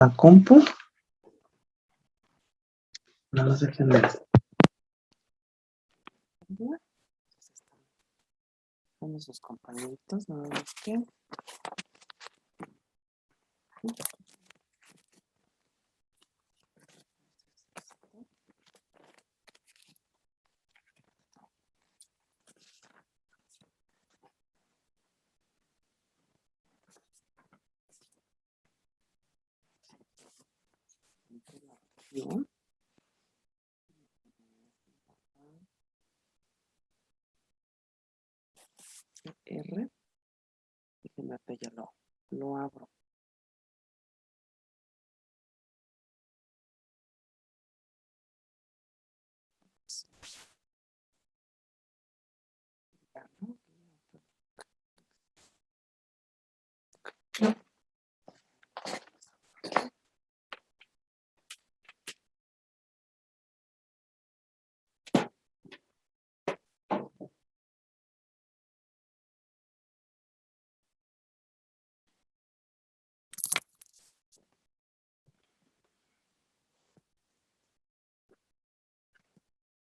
la compu. No nos dejen ver. Son sus compañeritos, nada más que. Bien. R. Déjenme ver, ya lo abro.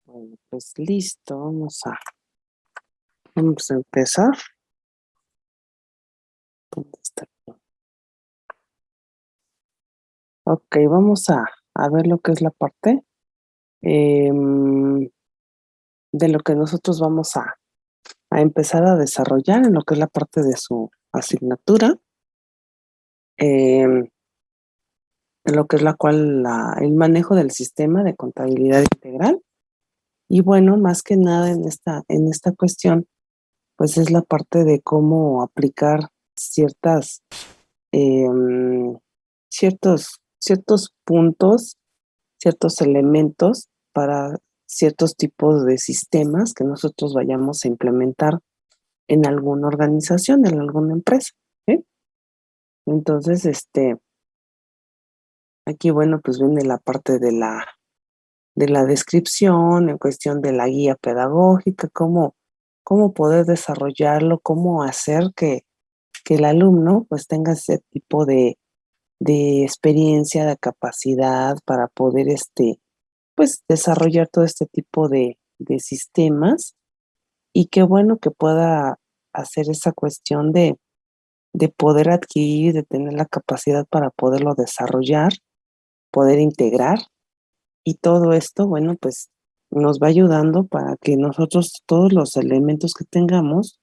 Bueno, pues listo, vamos a empezar. ¿Dónde está? Ok, vamos a ver lo que es la parte de lo que nosotros vamos a empezar a desarrollar en lo que es la parte de su asignatura, en lo que es el manejo del sistema de contabilidad integral. Y bueno, más que nada en esta cuestión, pues es la parte de cómo aplicar em, ciertos puntos, ciertos elementos para ciertos tipos de sistemas que nosotros vayamos a implementar en alguna organización, en alguna empresa. ¿Sí? Entonces, aquí, bueno, pues viene la parte de la descripción, en cuestión de la guía pedagógica, cómo poder desarrollarlo, cómo hacer que el alumno pues tenga ese tipo de experiencia, de capacidad para poder pues desarrollar todo este tipo de sistemas, y qué bueno que pueda hacer esa cuestión de poder adquirir, de tener la capacidad para poderlo desarrollar, poder integrar. Y todo esto, bueno, pues nos va ayudando para que nosotros todos los elementos que tengamos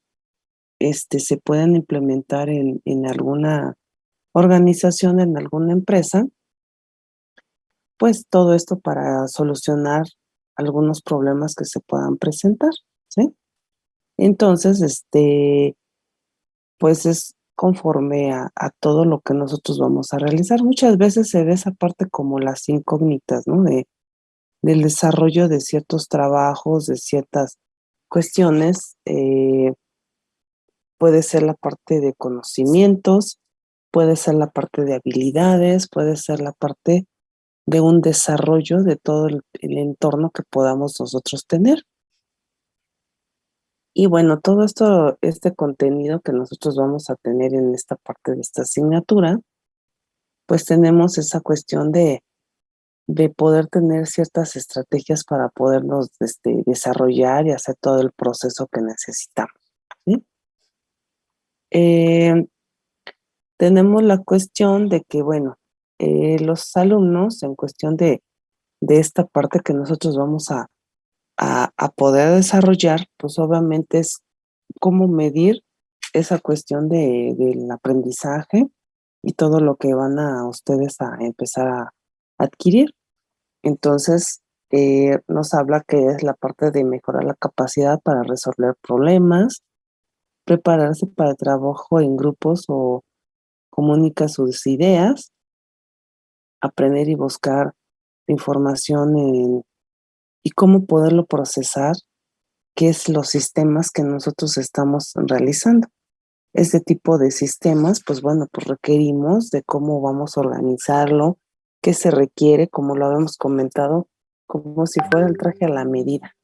se puedan implementar en alguna organización, en alguna empresa, pues todo esto para solucionar algunos problemas que se puedan presentar, ¿sí? Entonces, pues es conforme a todo lo que nosotros vamos a realizar. Muchas veces se ve esa parte como las incógnitas, ¿no? Del desarrollo de ciertos trabajos, de ciertas cuestiones. Puede ser la parte de conocimientos, puede ser la parte de habilidades, puede ser la parte de un desarrollo de todo el entorno que podamos nosotros tener. Y bueno, todo este contenido que nosotros vamos a tener en esta parte de esta asignatura, pues tenemos esa cuestión de poder tener ciertas estrategias para podernos desarrollar y hacer todo el proceso que necesitamos, ¿sí? Tenemos la cuestión de que, bueno, los alumnos, en cuestión de esta parte que nosotros vamos a poder desarrollar, pues obviamente es cómo medir esa cuestión del aprendizaje y todo lo que van a ustedes a empezar a adquirir. Entonces, nos habla que es la parte de mejorar la capacidad para resolver problemas, prepararse para el trabajo en grupos o comunica sus ideas, aprender y buscar información y cómo poderlo procesar, qué es los sistemas que nosotros estamos realizando. Este tipo de sistemas, pues bueno, pues requerimos de cómo vamos a organizarlo, qué se requiere, como lo habíamos comentado, como si fuera el traje a la medida.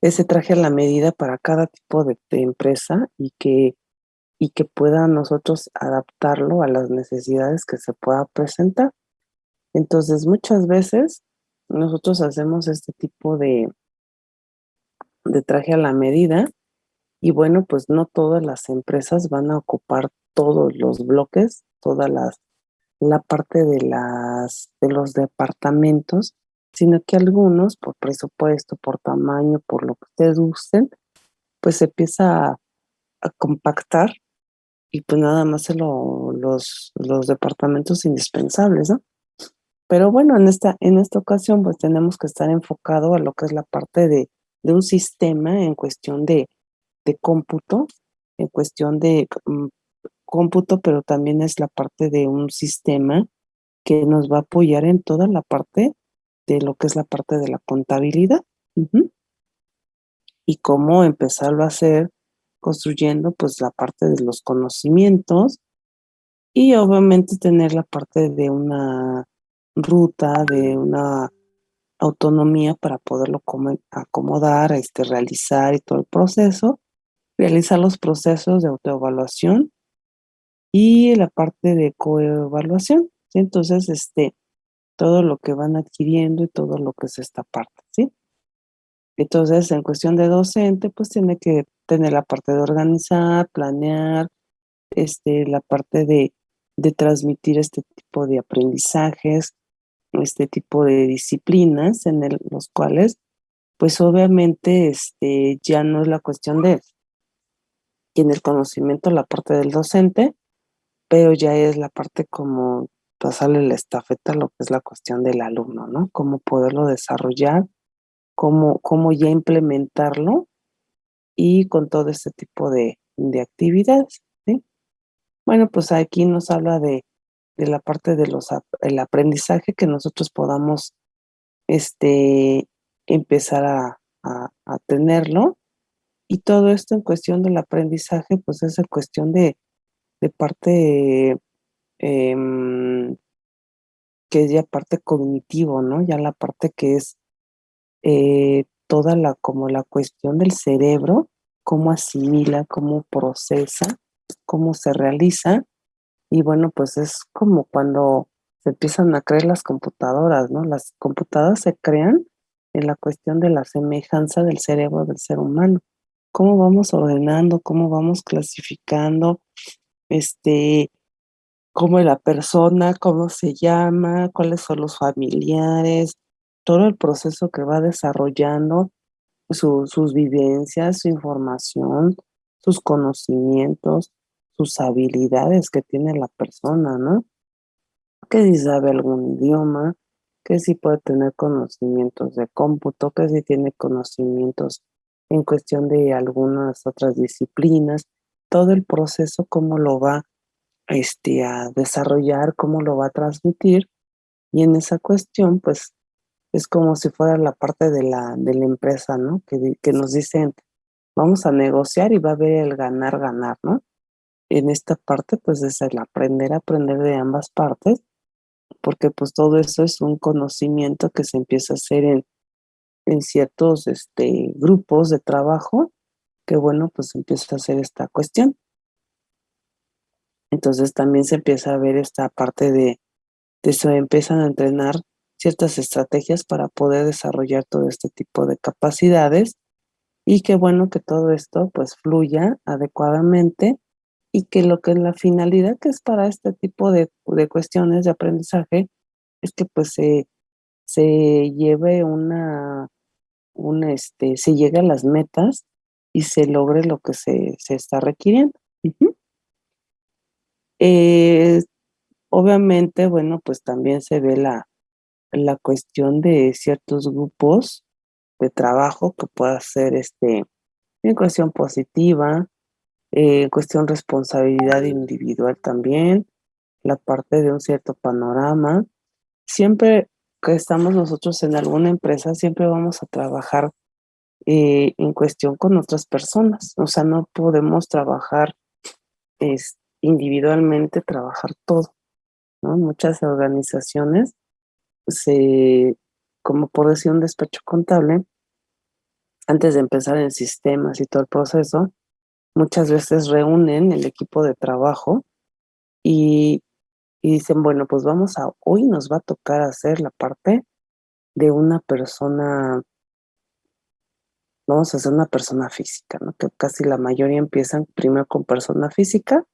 Ese traje a la medida para cada tipo de empresa, y que y que pueda nosotros adaptarlo a las necesidades que se pueda presentar. Entonces, muchas veces nosotros hacemos este tipo de traje a la medida y bueno, pues no todas las empresas van a ocupar todos los bloques, la parte de los departamentos, sino que algunos, por presupuesto, por tamaño, por lo que ustedes gusten, pues se empieza a compactar y pues nada más los departamentos indispensables, ¿no? Pero bueno, en esta ocasión pues tenemos que estar enfocado a lo que es la parte de un sistema en cuestión de cómputo, en cuestión de cómputo, pero también es la parte de un sistema que nos va a apoyar en toda la parte de lo que es la parte de la contabilidad. Ujú. Y cómo empezarlo a hacer construyendo pues la parte de los conocimientos y obviamente tener la parte de una ruta, de una autonomía para poderlo acomodar, realizar y todo el proceso, realizar los procesos de autoevaluación y la parte de coevaluación, ¿sí? Entonces, todo lo que van adquiriendo y todo lo que es esta parte, ¿sí? Entonces, en cuestión de docente, pues tiene que tener la parte de organizar, planear, la parte de transmitir este tipo de aprendizajes, este tipo de disciplinas los cuales, pues obviamente, ya no es la cuestión de tiene el conocimiento, la parte del docente, pero ya es la parte como pasarle la estafeta a lo que es la cuestión del alumno, ¿no? Cómo poderlo desarrollar, cómo ya implementarlo y con todo este tipo de actividades, ¿sí? Bueno, pues aquí nos habla de la parte de el aprendizaje que nosotros podamos, este, empezar a tenerlo. Y todo esto en cuestión del aprendizaje, pues es en cuestión de parte, em, que es ya parte cognitivo, ¿no? Ya la parte que es toda como la cuestión del cerebro, cómo asimila, cómo procesa, cómo se realiza. Y bueno, pues es como cuando se empiezan a crear las computadoras, ¿no? Las computadoras se crean en la cuestión de la semejanza del cerebro del ser humano. Cómo vamos ordenando, cómo vamos clasificando, este, cómo es la persona, cómo se llama, cuáles son los familiares, todo el proceso que va desarrollando, sus vivencias, su información, sus conocimientos, sus habilidades que tiene la persona, ¿no? Que si sabe algún idioma, que si puede tener conocimientos de cómputo, que si tiene conocimientos en cuestión de algunas otras disciplinas, todo el proceso, cómo lo va a desarrollar, cómo lo va a transmitir, y en esa cuestión, pues es como si fuera la parte de la empresa, ¿no? Que nos dicen, vamos a negociar y va a haber el ganar, ganar, ¿no? En esta parte, pues es el aprender de ambas partes, porque pues todo eso es un conocimiento que se empieza a hacer en ciertos grupos de trabajo, que bueno, pues empieza a hacer esta cuestión. Entonces también se empieza a ver esta parte de se empiezan a entrenar ciertas estrategias para poder desarrollar todo este tipo de capacidades y qué bueno que todo esto pues fluya adecuadamente y que lo que es la finalidad que es para este tipo de cuestiones de aprendizaje es que pues se lleve se llegue a las metas y se logre lo que se está requiriendo. Ujú. Eh, Obviamente, bueno, pues también se ve la cuestión de ciertos grupos de trabajo que pueda ser en cuestión positiva, en cuestión responsabilidad individual también, la parte de un cierto panorama. Siempre que estamos nosotros en alguna empresa, siempre vamos a trabajar en cuestión con otras personas. O sea, no podemos trabajar individualmente, trabajar todo, ¿no? Muchas organizaciones se, como por decir un despacho contable, antes de empezar en sistemas y todo el proceso, muchas veces reúnen el equipo de trabajo y dicen, bueno, pues hoy nos va a tocar hacer la parte de una persona, vamos a hacer una persona física, ¿no? Que casi la mayoría empiezan primero con persona física,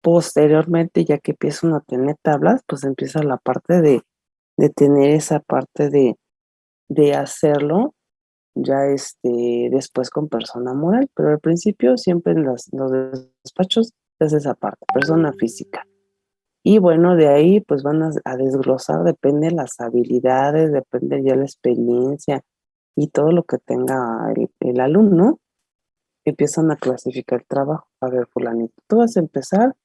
posteriormente, ya que empieza uno a tener tablas, pues empieza la parte de tener esa parte de hacerlo ya después con persona moral, pero al principio siempre en los despachos es esa parte, persona física. Y bueno, de ahí pues van a desglosar, depende de las habilidades, depende ya la experiencia y todo lo que tenga el alumno, empiezan a clasificar el trabajo. A ver, fulanito, tú vas a empezar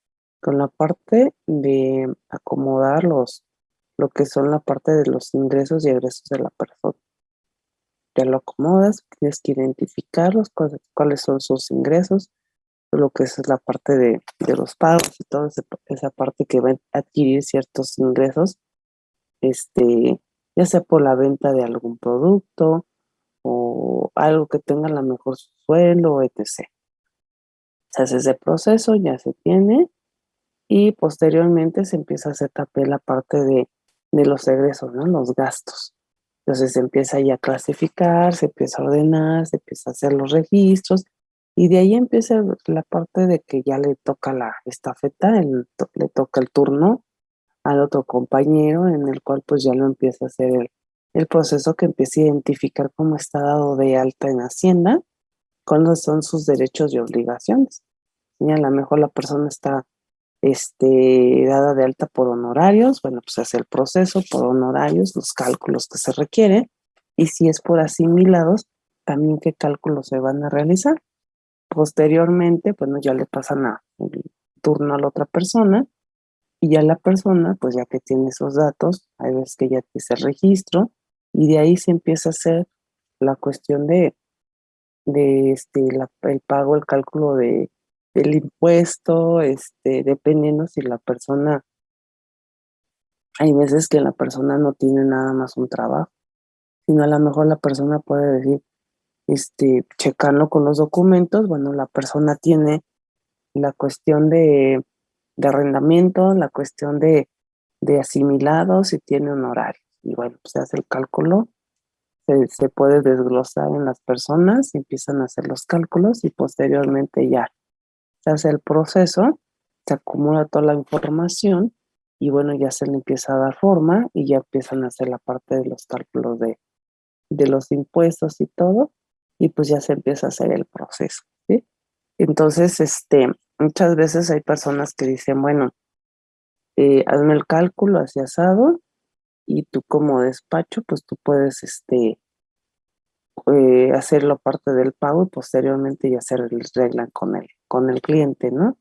con la parte de acomodar lo que son la parte de los ingresos y egresos de la persona. Ya lo acomodas, tienes que identificarlos, cuáles son sus ingresos, lo que es la parte de los pagos y toda esa parte que va a adquirir ciertos ingresos, ya sea por la venta de algún producto o algo que tenga la mejor suelo, etc. Se hace ese proceso, ya se tiene, y posteriormente se empieza a hacer también la parte de los egresos, ¿no? Los gastos. Entonces se empieza ya a clasificar, se empieza a ordenar, se empieza a hacer los registros y de ahí empieza la parte de que ya le toca la estafeta, le toca el turno al otro compañero en el cual pues ya lo empieza a hacer el proceso que empieza a identificar cómo está dado de alta en Hacienda, cuáles son sus derechos y obligaciones. Y a lo mejor la persona está dada de alta por honorarios, bueno, pues hace el proceso por honorarios, los cálculos que se requieren, y si es por asimilados, también qué cálculos se van a realizar. Posteriormente, bueno, ya le pasan el turno a la otra persona, y ya la persona, pues ya que tiene esos datos, hay veces que ya dice el registro, y de ahí se empieza a hacer la cuestión de el pago, el cálculo del impuesto, dependiendo si la persona, hay veces que la persona no tiene nada más un trabajo, sino a lo mejor la persona puede decir, checando con los documentos, bueno, la persona tiene la cuestión de arrendamiento, la cuestión de asimilados y tiene honorarios. Y bueno, pues se hace el cálculo, se puede desglosar en las personas, empiezan a hacer los cálculos y posteriormente ya se hace el proceso, se acumula toda la información y bueno, ya se le empieza a dar forma y ya empiezan a hacer la parte de los cálculos de los impuestos y todo, y pues ya se empieza a hacer el proceso, ¿sí? Entonces, muchas veces hay personas que dicen, bueno, hazme el cálculo así asado y tú como despacho, pues tú puedes, hacer la parte del pago y posteriormente ya se arreglan con el cliente, ¿no?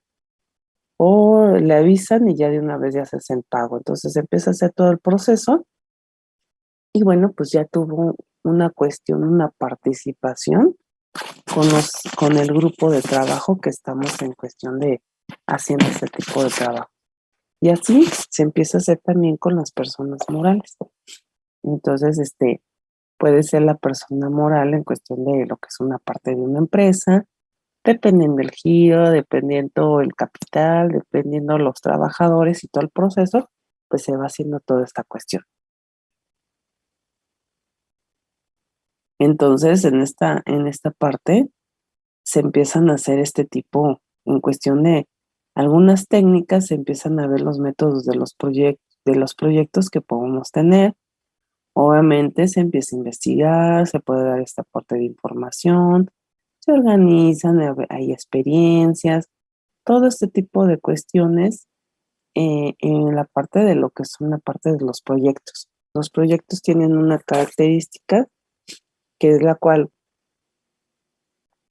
O le avisan y ya de una vez ya se hace el pago. Entonces empieza a hacer todo el proceso y bueno, pues ya tuvo una cuestión, una participación con el grupo de trabajo que estamos en cuestión de haciendo este tipo de trabajo. Y así se empieza a hacer también con las personas morales. Entonces, puede ser la persona moral en cuestión de lo que es una parte de una empresa, dependiendo del giro, dependiendo el capital, dependiendo los trabajadores y todo el proceso, pues se va haciendo toda esta cuestión. Entonces, en esta parte se empiezan a hacer este tipo, en cuestión de algunas técnicas, se empiezan a ver los métodos de los proyectos que podemos tener. Obviamente se empieza a investigar, se puede dar este aporte de información, se organizan, hay experiencias, todo este tipo de cuestiones en la parte de lo que son la parte de los proyectos. Los proyectos tienen una característica que es la cual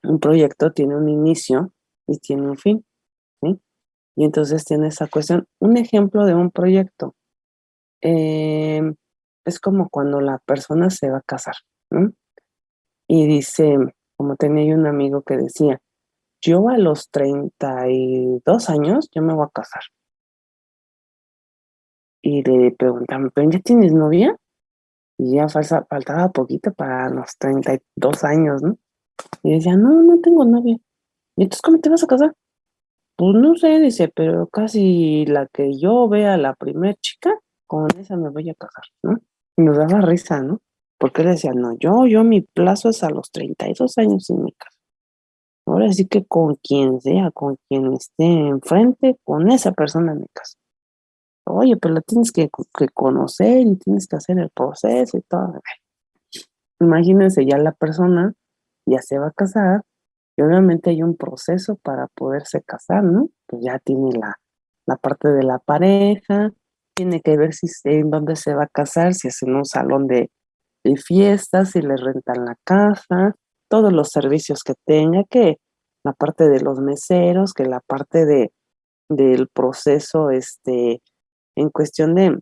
un proyecto tiene un inicio y tiene un fin, ¿sí? Y entonces tiene esa cuestión. Un ejemplo de un proyecto es como cuando la persona se va a casar, ¿no? Y dice, como tenía yo un amigo que decía, yo a los 32 años yo me voy a casar. Y le preguntaban, ¿pero ya tienes novia? Y ya faltaba poquito para los 32 años, ¿no? Y decía, no, no tengo novia. ¿Y entonces cómo te vas a casar? Pues no sé, dice, pero casi la que yo vea la primer chica, con esa me voy a casar, ¿no? Y nos daba risa, ¿no? Porque él decía, no, yo mi plazo es a los 32 años en mi casa. Ahora sí que con quien sea, con quien esté enfrente, con esa persona me caso. Oye, pero la tienes que conocer y tienes que hacer el proceso y todo. Imagínense, ya la persona ya se va a casar y obviamente hay un proceso para poderse casar, ¿no? Pues ya tiene la parte de la pareja, tiene que ver si en dónde se va a casar, si es en un salón de fiestas, si le rentan la casa, todos los servicios que tenga, que la parte de los meseros, que la parte del proceso, en cuestión de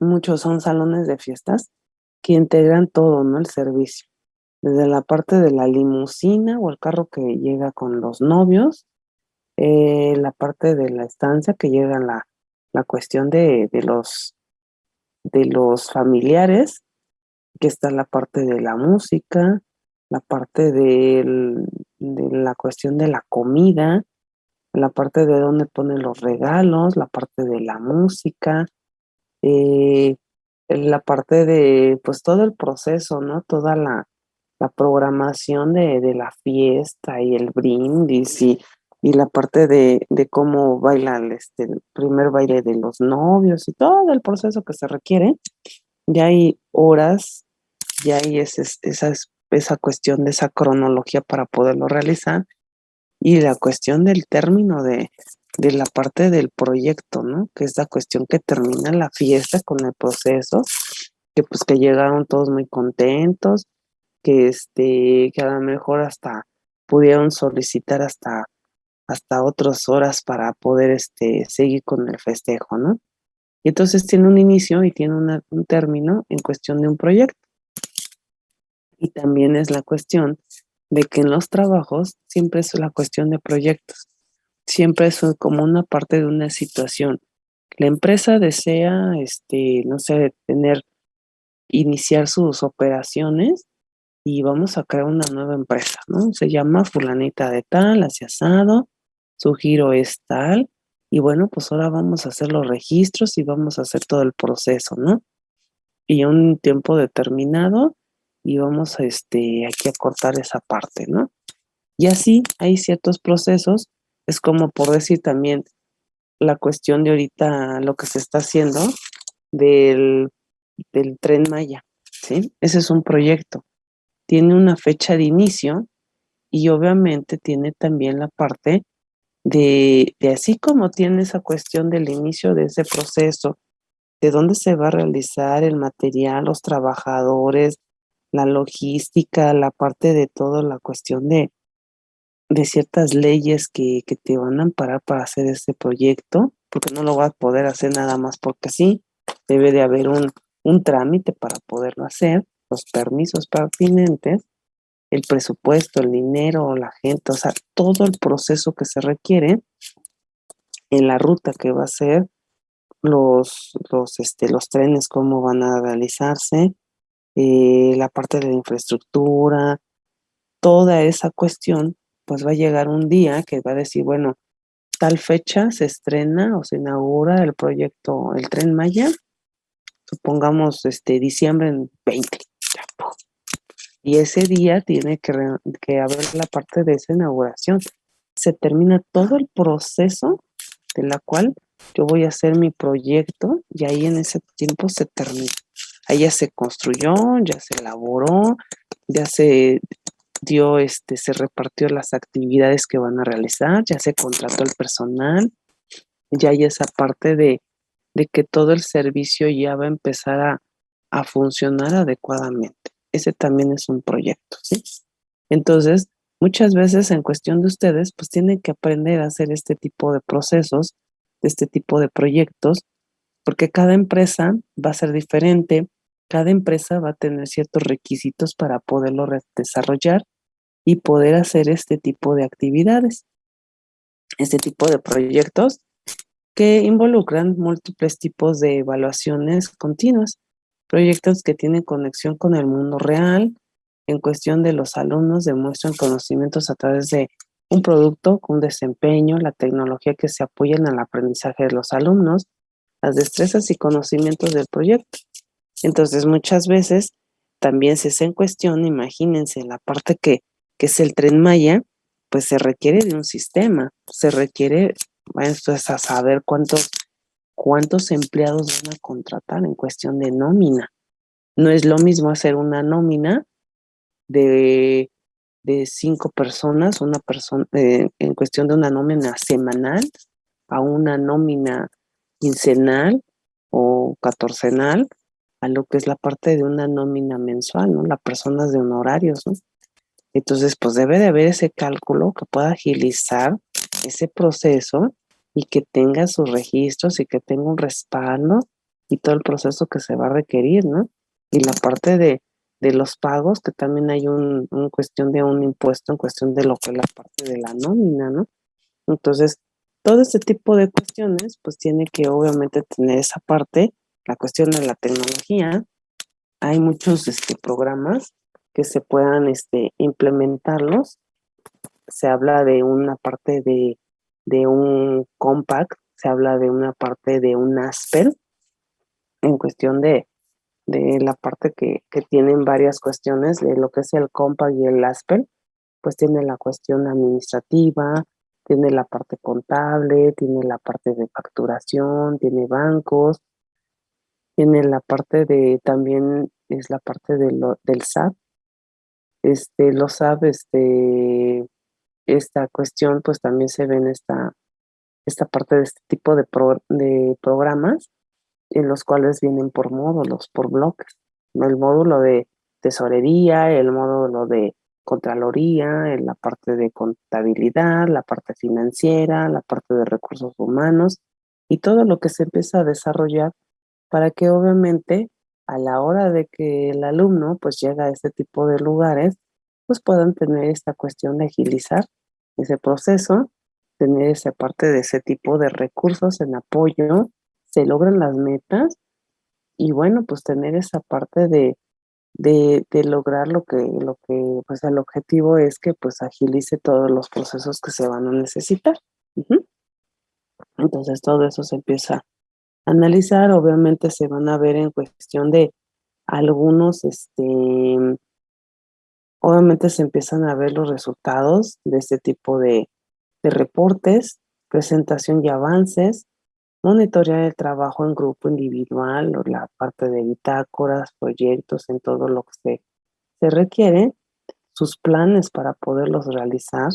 muchos son salones de fiestas que integran todo, ¿no? El servicio. Desde la parte de la limusina o el carro que llega con los novios, la parte de la estancia que llega la cuestión de los familiares, que está la parte de la música, la parte de la cuestión de la comida, la parte de dónde ponen los regalos, la parte de la música, eh, la parte de, pues todo el proceso, ¿no? Toda la programación de la fiesta y el brindis y la parte de cómo baila el primer baile de los novios y todo el proceso que se requiere. Ya hay horas, ya hay esa cuestión de esa cronología para poderlo realizar y la cuestión del término de la parte del proyecto, ¿no? Que es la cuestión que termina la fiesta con el proceso, que pues que llegaron todos muy contentos, que a lo mejor hasta pudieron solicitar hasta otras horas para poder seguir con el festejo, ¿no? Y entonces tiene un inicio y tiene un término en cuestión de un proyecto. Y también es la cuestión de que en los trabajos siempre es la cuestión de proyectos, siempre es como una parte de una situación. La empresa desea, no sé, iniciar sus operaciones y vamos a crear una nueva empresa, ¿no? Se llama fulanita de tal, así asado, su giro es tal, y bueno, pues ahora vamos a hacer los registros y vamos a hacer todo el proceso, ¿no? Y un tiempo determinado y vamos aquí a cortar esa parte, ¿no? Y así hay ciertos procesos, es como por decir también la cuestión de ahorita lo que se está haciendo del, del Tren Maya, ¿sí? Ese es un proyecto, tiene una fecha de inicio y obviamente tiene también la parte de así como tiene esa cuestión del inicio de ese proceso, de dónde se va a realizar el material, los trabajadores, la logística, la parte de toda la cuestión de ciertas leyes que te van a amparar para hacer este proyecto, porque no lo vas a poder hacer nada más porque sí, debe de haber un trámite para poderlo hacer, los permisos pertinentes, el presupuesto, el dinero, la gente, o sea, todo el proceso que se requiere en la ruta que va a ser, los trenes, cómo van a realizarse, la parte de la infraestructura, toda esa cuestión, pues va a llegar un día que va a decir, bueno, tal fecha se estrena o se inaugura el proyecto El Tren Maya, supongamos diciembre en 20. Y ese día tiene que haber la parte de esa inauguración. Se termina todo el proceso de la cual yo voy a hacer mi proyecto y ahí en ese tiempo se termina. Ahí ya se construyó, ya se elaboró, ya se dio, se repartió las actividades que van a realizar, ya se contrató el personal, ya hay esa parte de que todo el servicio ya va a empezar a funcionar adecuadamente. Ese también es un proyecto, ¿sí? Entonces, muchas veces en cuestión de ustedes, pues tienen que aprender a hacer este tipo de procesos, de este tipo de proyectos, porque cada empresa va a ser diferente, cada empresa va a tener ciertos requisitos para poderlo desarrollar y poder hacer este tipo de actividades, este tipo de proyectos que involucran múltiples tipos de evaluaciones continuas, proyectos que tienen conexión con el mundo real, en cuestión de los alumnos demuestran conocimientos a través de un producto con desempeño, la tecnología que se apoya en el aprendizaje de los alumnos, las destrezas y conocimientos del proyecto. Entonces, muchas veces también se hace en cuestión, imagínense, la parte que es el Tren Maya, pues se requiere de un sistema, se requiere, bueno, esto es a saber cuántos empleados van a contratar en cuestión de nómina. No es lo mismo hacer una nómina de, de 5 personas, una persona, en cuestión de una nómina semanal, a una nómina quincenal o catorcenal, a lo que es la parte de una nómina mensual, ¿no? Las personas de honorarios, ¿no? Entonces, pues debe de haber ese cálculo que pueda agilizar ese proceso y que tenga sus registros y que tenga un respaldo y todo el proceso que se va a requerir, ¿no? Y la parte de los pagos, que también hay un cuestión de un impuesto en cuestión de lo que es la parte de la nómina, ¿no? Entonces, todo este tipo de cuestiones, pues tiene que obviamente tener esa parte, la cuestión de la tecnología. Hay muchos programas que se puedan implementarlos. Se habla de una parte de un compact, se habla de una parte de un Asper, en cuestión de la parte que tienen varias cuestiones de lo que es el compact y el Asper, pues tiene la cuestión administrativa, tiene la parte contable, tiene la parte de facturación, tiene bancos, tiene la parte de también es la parte del SAT. Los SAT, esta cuestión, pues también se ve en esta parte de este tipo de programas, en los cuales vienen por módulos, por bloques, ¿no? El módulo de tesorería, el módulo de contraloría, en la parte de contabilidad, la parte financiera, la parte de recursos humanos y todo lo que se empieza a desarrollar para que obviamente a la hora de que el alumno pues llega a este tipo de lugares, pues puedan tener esta cuestión de agilizar ese proceso, tener esa parte de ese tipo de recursos en apoyo, se logran las metas y bueno, pues tener esa parte de lograr lo que pues el objetivo es que pues agilice todos los procesos que se van a necesitar. Ujú. Entonces todo eso se empieza a analizar, obviamente se van a ver en cuestión de algunos, obviamente se empiezan a ver los resultados de este tipo de reportes, presentación y avances, monitorear el trabajo en grupo individual o la parte de bitácoras, proyectos, en todo lo que se requiere, sus planes para poderlos realizar.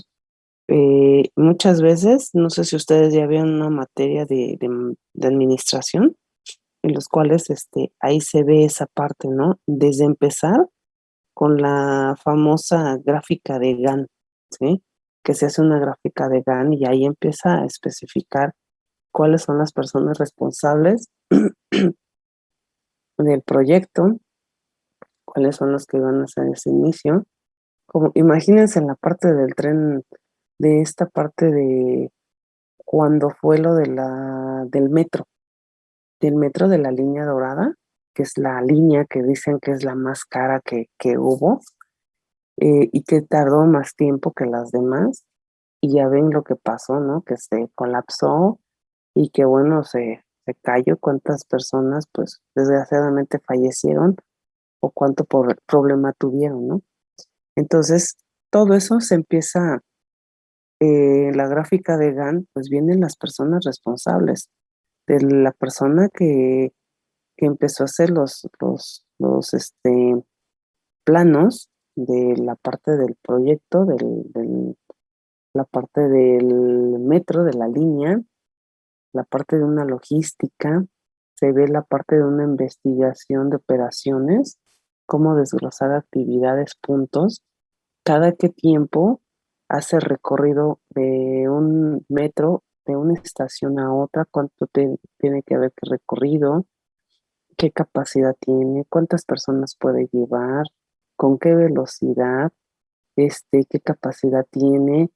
Muchas veces, no sé si ustedes ya vieron una materia de administración, en los cuales ahí se ve esa parte, ¿no? Desde empezar con la famosa gráfica de Gantt, ¿sí? Que se hace una gráfica de Gantt y ahí empieza a especificar cuáles son las personas responsables del proyecto, cuáles son los que van a hacer ese inicio. Como imagínense en la parte del tren, de esta parte de cuando fue lo del metro de la línea dorada, que es la línea que dicen que es la más cara que hubo, y que tardó más tiempo que las demás, y ya ven lo que pasó, ¿no? Que se colapsó y que bueno, se cayó, cuántas personas pues desgraciadamente fallecieron o cuánto problema tuvieron, ¿no? Entonces, todo eso se empieza, la gráfica de Gantt, pues vienen las personas responsables, de la persona que empezó a hacer los planos de la parte del proyecto, la parte del metro, de la línea, la parte de una logística, se ve la parte de una investigación de operaciones, cómo desglosar actividades, puntos, cada qué tiempo hace recorrido de un metro, de una estación a otra, cuánto tiene que haber recorrido, qué capacidad tiene, cuántas personas puede llevar, con qué velocidad, qué capacidad tiene,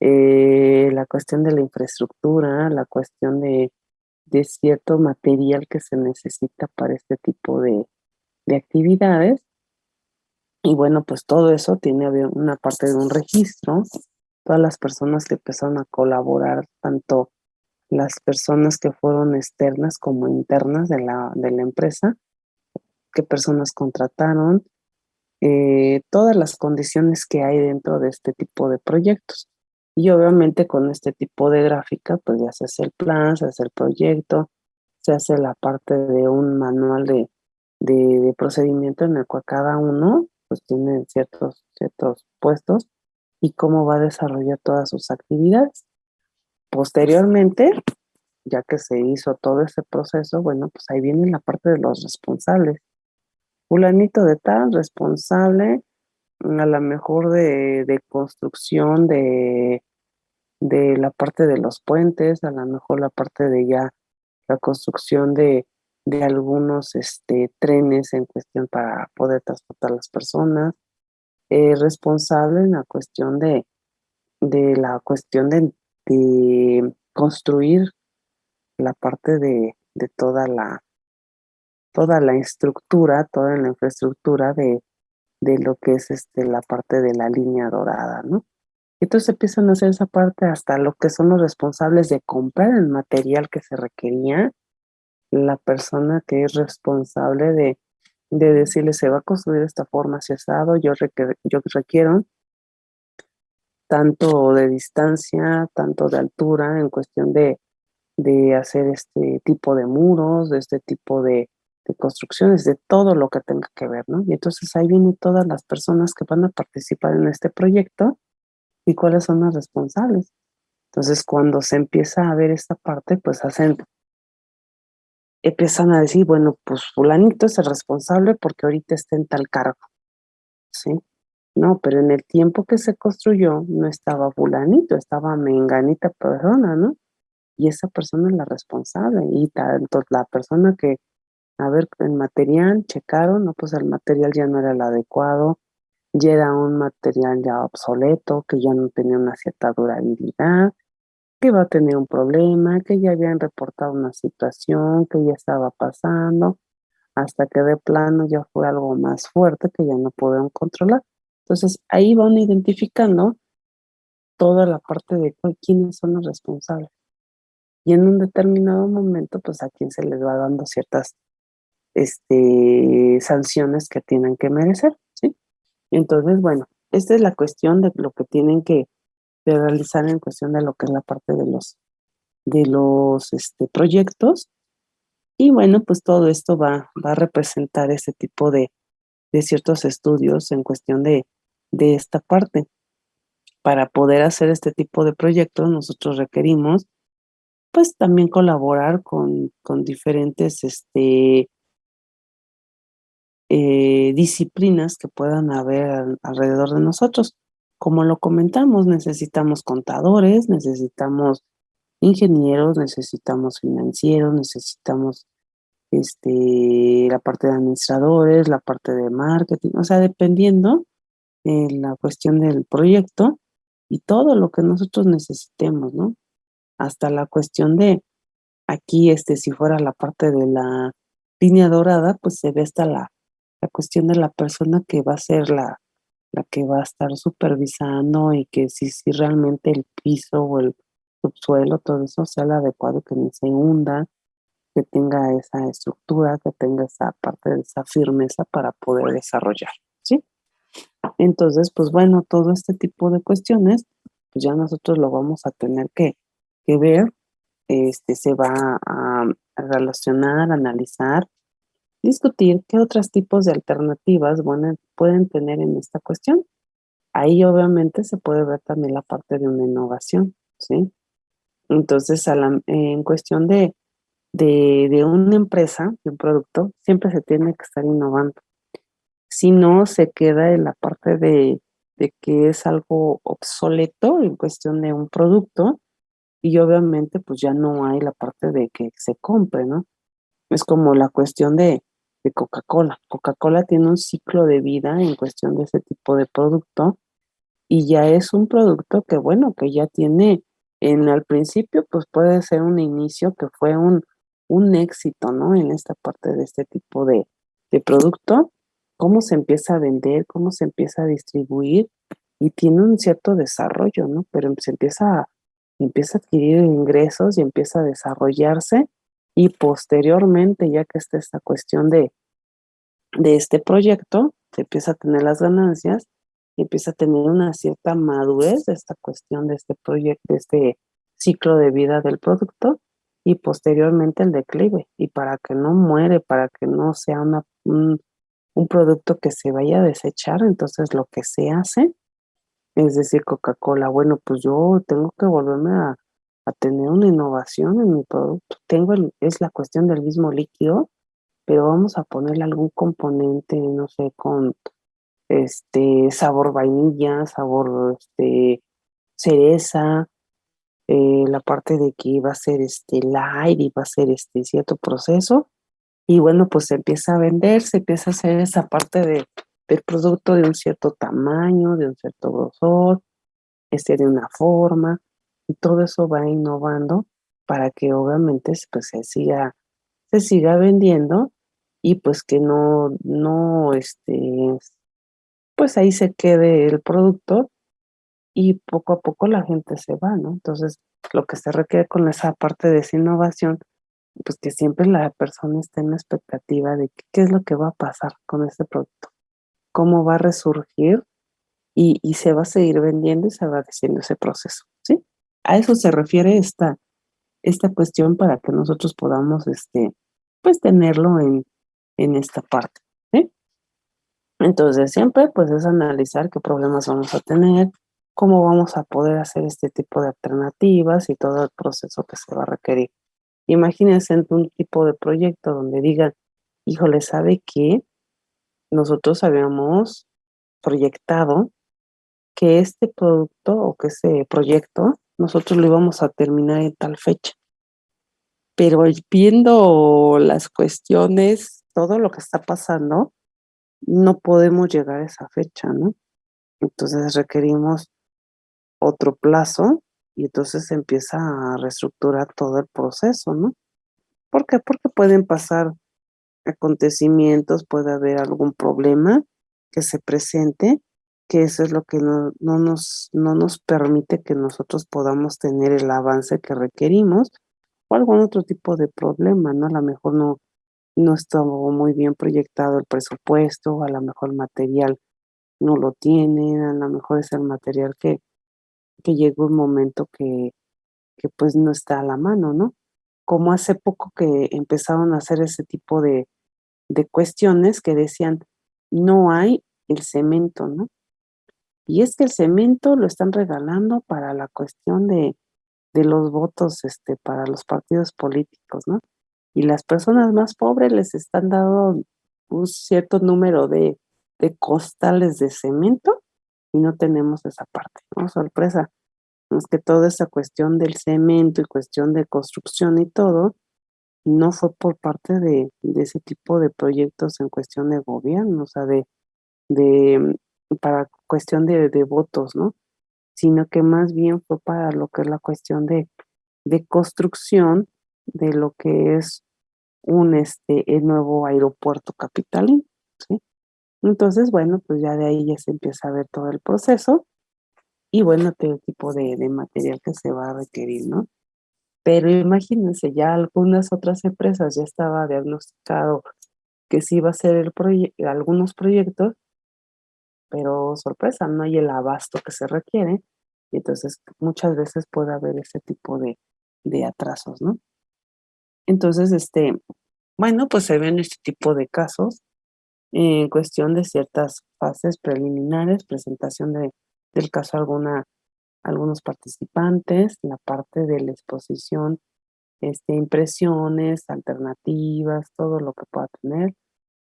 la cuestión de la infraestructura, la cuestión de cierto material que se necesita para este tipo de actividades. Y bueno, pues todo eso tiene una parte de un registro todas las personas que empezaron a colaborar, tanto las personas que fueron externas como internas de la empresa, qué personas contrataron, todas las condiciones que hay dentro de este tipo de proyectos. Y obviamente con este tipo de gráfica, pues ya se hace el plan, se hace el proyecto, se hace la parte de un manual de procedimiento en el cual cada uno pues tiene ciertos puestos y cómo va a desarrollar todas sus actividades. Posteriormente, ya que se hizo todo ese proceso, bueno, pues ahí viene la parte de los responsables. Fulanito de tal, responsable a la mejor de construcción de la parte de los puentes, a la mejor la parte de ya la construcción de algunos trenes en cuestión para poder transportar a las personas, responsable en la cuestión de la cuestión de construir la parte de toda la estructura, toda la infraestructura de lo que es la parte de la línea dorada, ¿no? Entonces empiezan a hacer esa parte hasta lo que son los responsables de comprar el material que se requería, la persona que es responsable de decirle se va a construir de esta forma, así asado, yo requiero tanto de distancia, tanto de altura, en cuestión de hacer este tipo de muros, de este tipo de construcciones, de todo lo que tenga que ver, ¿no? Y entonces ahí vienen todas las personas que van a participar en este proyecto y cuáles son las responsables. Entonces, cuando se empieza a ver esta parte, pues empiezan a decir, bueno, pues fulanito es el responsable porque ahorita está en tal cargo, ¿sí? No, pero en el tiempo que se construyó no estaba fulanito, estaba menganita persona, ¿no? Y esa persona es la responsable y tanto la persona que, a ver, el material, checaron, no, pues el material ya no era el adecuado, ya era un material ya obsoleto, que ya no tenía una cierta durabilidad, que iba a tener un problema, que ya habían reportado una situación, que ya estaba pasando, hasta que de plano ya fue algo más fuerte que ya no pudieron controlar. Entonces ahí van identificando toda la parte de quiénes son los responsables. Y en un determinado momento, pues a quién se les va dando ciertas sanciones que tienen que merecer, ¿sí? Entonces, bueno, esta es la cuestión de lo que tienen que realizar en cuestión de lo que es la parte de los proyectos. Y bueno, pues todo esto va a representar ese tipo de ciertos estudios en cuestión de esta parte. Para poder hacer este tipo de proyectos, nosotros requerimos, pues también colaborar con diferentes disciplinas que puedan haber alrededor de nosotros. Como lo comentamos, necesitamos contadores, necesitamos ingenieros, necesitamos financieros, necesitamos la parte de administradores, la parte de marketing, o sea, dependiendo la cuestión del proyecto y todo lo que nosotros necesitemos, ¿no? Hasta la cuestión de aquí, si fuera la parte de la línea dorada, pues se ve hasta la cuestión de la persona que va a ser la que va a estar supervisando y que si realmente el piso o el subsuelo, todo eso sea el adecuado, que no se hunda, que tenga esa estructura, que tenga esa parte de esa firmeza para poder desarrollar, ¿sí? Entonces, pues bueno, todo este tipo de cuestiones, pues ya nosotros lo vamos a tener que ver, se va a relacionar, analizar, discutir qué otros tipos de alternativas, bueno, pueden tener en esta cuestión. Ahí obviamente se puede ver también la parte de una innovación, ¿sí? Entonces, en cuestión de una empresa, de un producto, siempre se tiene que estar innovando. Si no, se queda en la parte de que es algo obsoleto en cuestión de un producto y obviamente pues ya no hay la parte de que se compre, ¿no? Es como la cuestión de Coca-Cola. Coca-Cola tiene un ciclo de vida en cuestión de ese tipo de producto y ya es un producto que, bueno, que ya tiene, al principio, pues puede ser un inicio que fue un éxito, ¿no? En esta parte de este tipo de producto, cómo se empieza a vender, cómo se empieza a distribuir y tiene un cierto desarrollo, ¿no? Pero se empieza a adquirir ingresos y empieza a desarrollarse, y posteriormente, ya que está esta cuestión de este proyecto, se empieza a tener las ganancias, y empieza a tener una cierta madurez de esta cuestión de este proyecto, de este ciclo de vida del producto, y posteriormente el declive. Y para que no muere, para que no sea un producto que se vaya a desechar, entonces lo que se hace, es decir, Coca-Cola, bueno, pues yo tengo que volverme a tener una innovación en mi producto. Es la cuestión del mismo líquido, pero vamos a ponerle algún componente, no sé, con sabor vainilla, sabor cereza, la parte de que va a ser light y va a ser cierto proceso. Y bueno, pues se empieza a vender, se empieza a hacer esa parte del producto de un cierto tamaño, de un cierto grosor, de una forma, y todo eso va innovando para que obviamente pues se siga vendiendo, y pues que no, pues ahí se quede el producto, y poco a poco la gente se va, ¿no? Entonces, lo que se requiere con esa parte de esa innovación, pues que siempre la persona esté en la expectativa de qué es lo que va a pasar con este producto, cómo va a resurgir, y se va a seguir vendiendo y se va haciendo ese proceso, ¿sí? A eso se refiere esta cuestión, para que nosotros podamos, pues tenerlo en esta parte, ¿sí? Entonces, siempre, pues, es analizar qué problemas vamos a tener, cómo vamos a poder hacer este tipo de alternativas y todo el proceso que se va a requerir. Imagínense en un tipo de proyecto donde digan: "Híjole, ¿sabe qué? Nosotros habíamos proyectado que este producto o que ese proyecto nosotros lo íbamos a terminar en tal fecha, pero viendo las cuestiones, todo lo que está pasando, no podemos llegar a esa fecha, ¿no? Entonces requerimos otro plazo, y entonces se empieza a reestructurar todo el proceso, ¿no? ¿Por qué? Porque pueden pasar acontecimientos, puede haber algún problema que se presente, que eso es lo que no nos permite que nosotros podamos tener el avance que requerimos, o algún otro tipo de problema, ¿no? A lo mejor no estuvo muy bien proyectado el presupuesto, a lo mejor el material no lo tienen, a lo mejor es el material que llegó un momento que, pues, no está a la mano, ¿no? Como hace poco que empezaron a hacer ese tipo de cuestiones que decían: "No hay el cemento", ¿no? Y es que el cemento lo están regalando para la cuestión de los votos, para los partidos políticos, ¿no? Y las personas más pobres les están dando un cierto número de costales de cemento, y no tenemos esa parte, ¿no? Sorpresa. Es que toda esa cuestión del cemento y cuestión de construcción y todo, no fue por parte de ese tipo de proyectos en cuestión de gobierno, o sea, para cuestión de votos, ¿no? Sino que más bien fue para lo que es la cuestión de construcción de lo que es el nuevo aeropuerto capitalino, ¿sí? Entonces, bueno, pues ya de ahí ya se empieza a ver todo el proceso, y bueno, todo tipo de material que se va a requerir, ¿no? Pero imagínense, ya algunas otras empresas ya estaba diagnosticado que sí iba a ser algunos proyectos, pero sorpresa, no hay el abasto que se requiere, y entonces muchas veces puede haber ese tipo de atrasos, ¿no? Entonces, bueno, pues se ven este tipo de casos en cuestión de ciertas fases preliminares, presentación del caso a algunos participantes, la parte de la exposición, impresiones, alternativas, todo lo que pueda tener,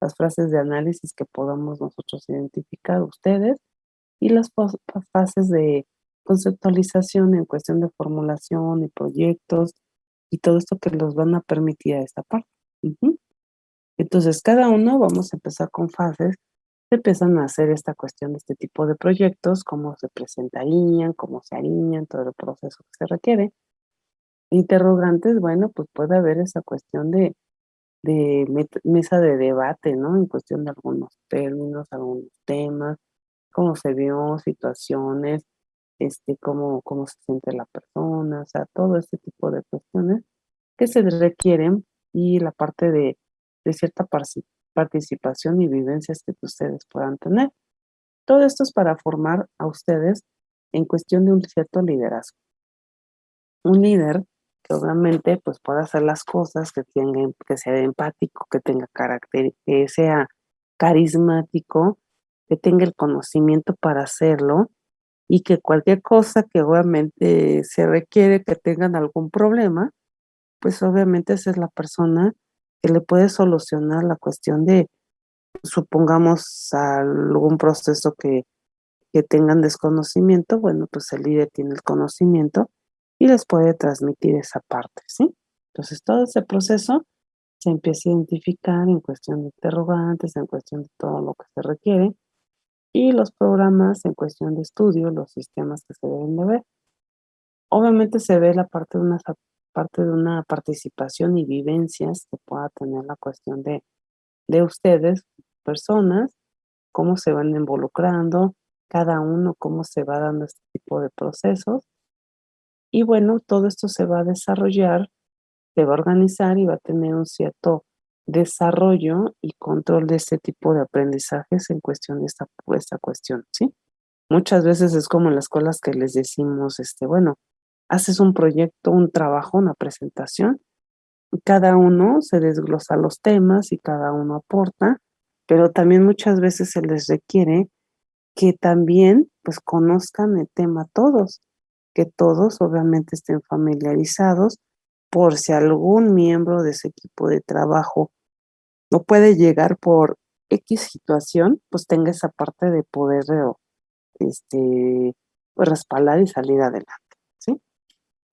las frases de análisis que podamos nosotros identificar ustedes, y las fases de conceptualización en cuestión de formulación y proyectos, y todo esto que los van a permitir a esta parte. Ujú. Entonces, cada uno vamos a empezar con fases, se empiezan a hacer esta cuestión de este tipo de proyectos, cómo se presentarían, cómo se harían, todo el proceso que se requiere. Interrogantes, bueno, pues puede haber esa cuestión de mesa de debate, ¿no? En cuestión de algunos términos, algunos temas, cómo se vio, situaciones, cómo se siente la persona, o sea, todo este tipo de cuestiones que se requieren y la parte de cierta participación y vivencias que ustedes puedan tener. Todo esto es para formar a ustedes en cuestión de un cierto liderazgo. Un líder que obviamente pues pueda hacer las cosas, que sea empático, que tenga carácter, que sea carismático, que tenga el conocimiento para hacerlo y que cualquier cosa que obviamente se requiere que tengan algún problema, pues obviamente esa es la persona que le puede solucionar la cuestión de, supongamos, algún proceso que tengan desconocimiento, bueno, pues el líder tiene el conocimiento y les puede transmitir esa parte, ¿sí? Entonces, todo ese proceso se empieza a identificar en cuestión de interrogantes, en cuestión de todo lo que se requiere y los programas en cuestión de estudio, los sistemas que se deben de ver. Obviamente se ve la parte de una participación y vivencias que pueda tener la cuestión de ustedes, personas, cómo se van involucrando, cada uno cómo se va dando este tipo de procesos. Y bueno, todo esto se va a desarrollar, se va a organizar y va a tener un cierto desarrollo y control de este tipo de aprendizajes en cuestión de esta cuestión, ¿sí? Muchas veces es como en las escuelas que les decimos, bueno, haces un proyecto, un trabajo, una presentación, y cada uno se desglosa los temas y cada uno aporta, pero también muchas veces se les requiere que también, pues, conozcan el tema todos, que todos obviamente estén familiarizados por si algún miembro de ese equipo de trabajo no puede llegar por X situación, pues tenga esa parte de poder, pues respaldar y salir adelante, ¿sí?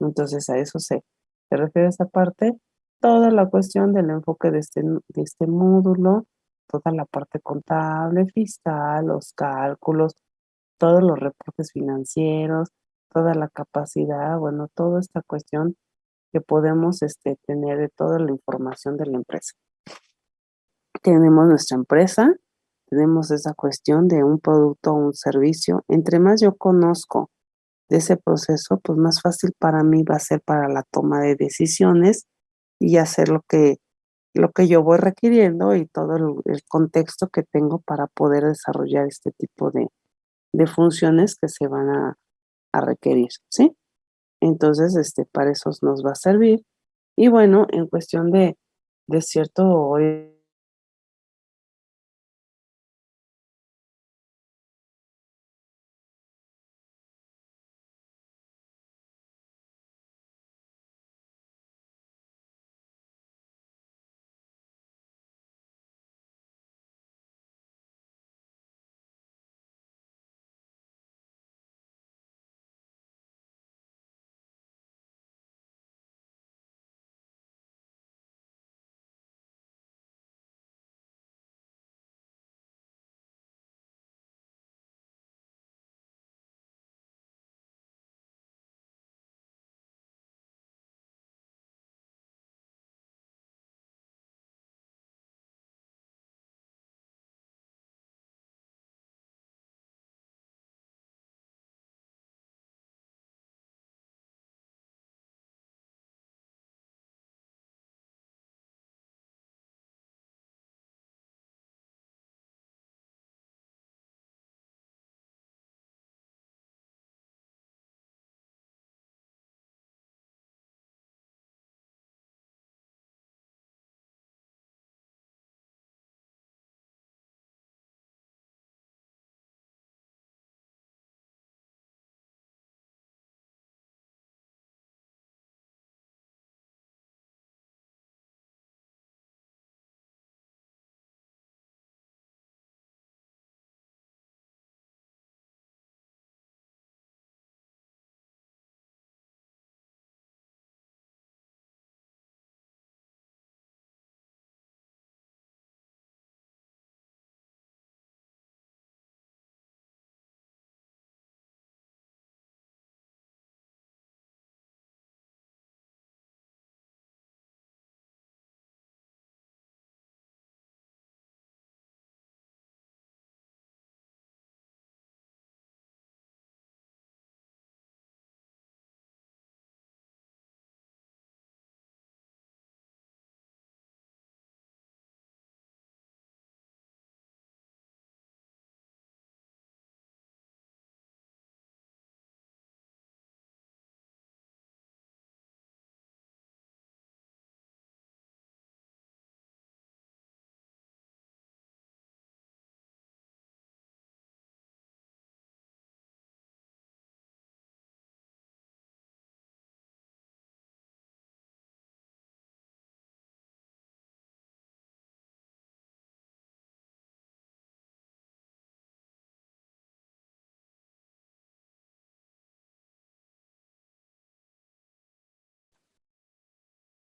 Entonces a eso se refiere esa parte. Toda la cuestión del enfoque de este módulo, toda la parte contable, fiscal, los cálculos, todos los reportes financieros, toda la capacidad, bueno, toda esta cuestión que podemos, tener de toda la información de la empresa. Tenemos nuestra empresa, tenemos esa cuestión de un producto o un servicio. Entre más yo conozco de ese proceso, pues más fácil para mí va a ser para la toma de decisiones y hacer lo que yo voy requiriendo y todo el contexto que tengo para poder desarrollar este tipo de funciones que se van a requerir, ¿sí? Entonces, para eso nos va a servir. Y bueno, en cuestión de cierto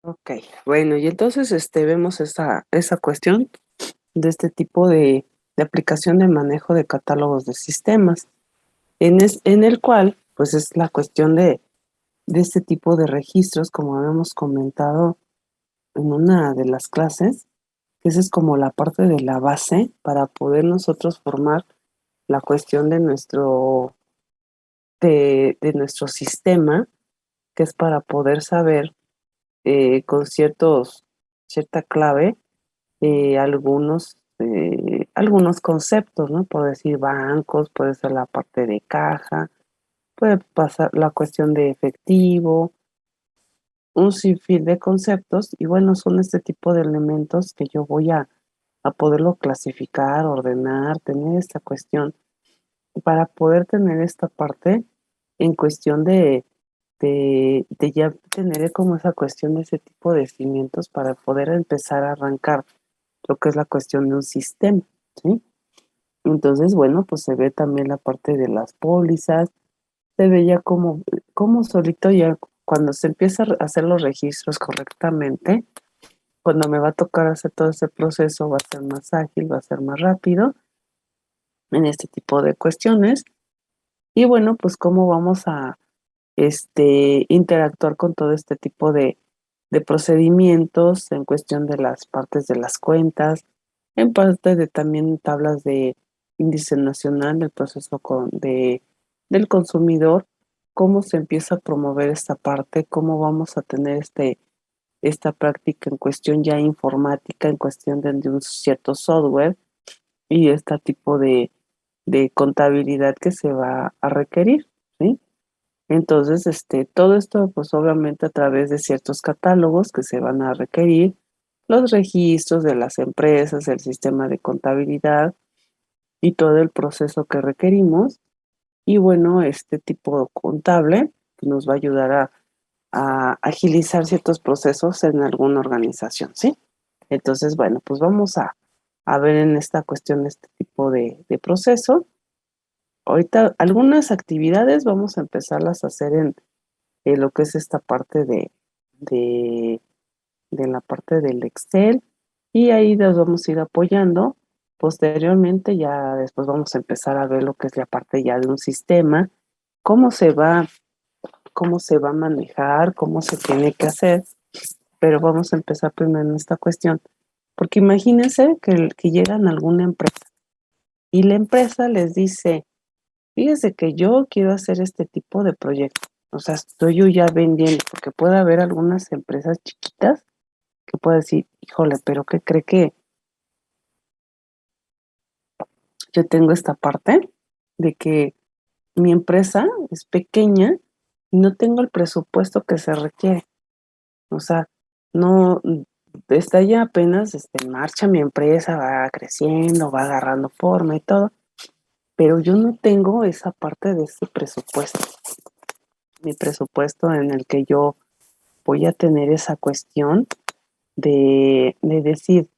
Okey, bueno, y entonces, vemos esa cuestión de este tipo de aplicación de manejo de catálogos de sistemas, en el cual, pues, es la cuestión de este tipo de registros, como habíamos comentado en una de las clases, que esa es como la parte de la base para poder nosotros formar la cuestión de nuestro sistema, que es para poder saber, con cierta clave, algunos conceptos, ¿no? Por decir bancos, puede ser la parte de caja, puede pasar la cuestión de efectivo, un sinfín de conceptos, y bueno, son este tipo de elementos que yo voy a poderlo clasificar, ordenar, tener esta cuestión, para poder tener esta parte en cuestión de ya tener como esa cuestión de ese tipo de cimientos para poder empezar a arrancar lo que es la cuestión de un sistema, ¿sí? Entonces, bueno, pues se ve también la parte de las pólizas, se ve ya como solito ya cuando se empieza a hacer los registros correctamente, cuando me va a tocar hacer todo ese proceso va a ser más ágil, va a ser más rápido en este tipo de cuestiones. Y bueno, pues cómo vamos a interactuar con todo este tipo de procedimientos en cuestión de las partes de las cuentas, en parte de también tablas de índice nacional del proceso del consumidor, cómo se empieza a promover esta parte, cómo vamos a tener esta práctica en cuestión ya informática, en cuestión de un cierto software y este tipo de contabilidad que se va a requerir, ¿sí? Entonces, todo esto, pues obviamente a través de ciertos catálogos que se van a requerir, los registros de las empresas, el sistema de contabilidad y todo el proceso que requerimos. Y bueno, este tipo contable que nos va a ayudar a agilizar ciertos procesos en alguna organización, ¿sí? Entonces, bueno, pues vamos a ver en esta cuestión este tipo de proceso. Ahorita algunas actividades vamos a empezarlas a hacer en lo que es esta parte de, de la parte del Excel y ahí nos vamos a ir apoyando. Posteriormente, ya después vamos a empezar a ver lo que es la parte ya de un sistema, cómo se va, cómo se va a manejar, cómo se tiene que hacer, pero vamos a empezar primero en esta cuestión, porque imagínense que llegan a alguna empresa y la empresa les dice, fíjese que yo quiero hacer este tipo de proyecto. O sea, estoy yo ya vendiendo, porque puede haber algunas empresas chiquitas que pueda decir, híjole, pero ¿qué cree que yo tengo esta parte de que mi empresa es pequeña y no tengo el presupuesto que se requiere? O sea, no está ya apenas en marcha mi empresa, va creciendo, va agarrando forma y todo, pero yo no tengo esa parte de ese presupuesto, mi presupuesto en el que yo voy a tener esa cuestión de decir,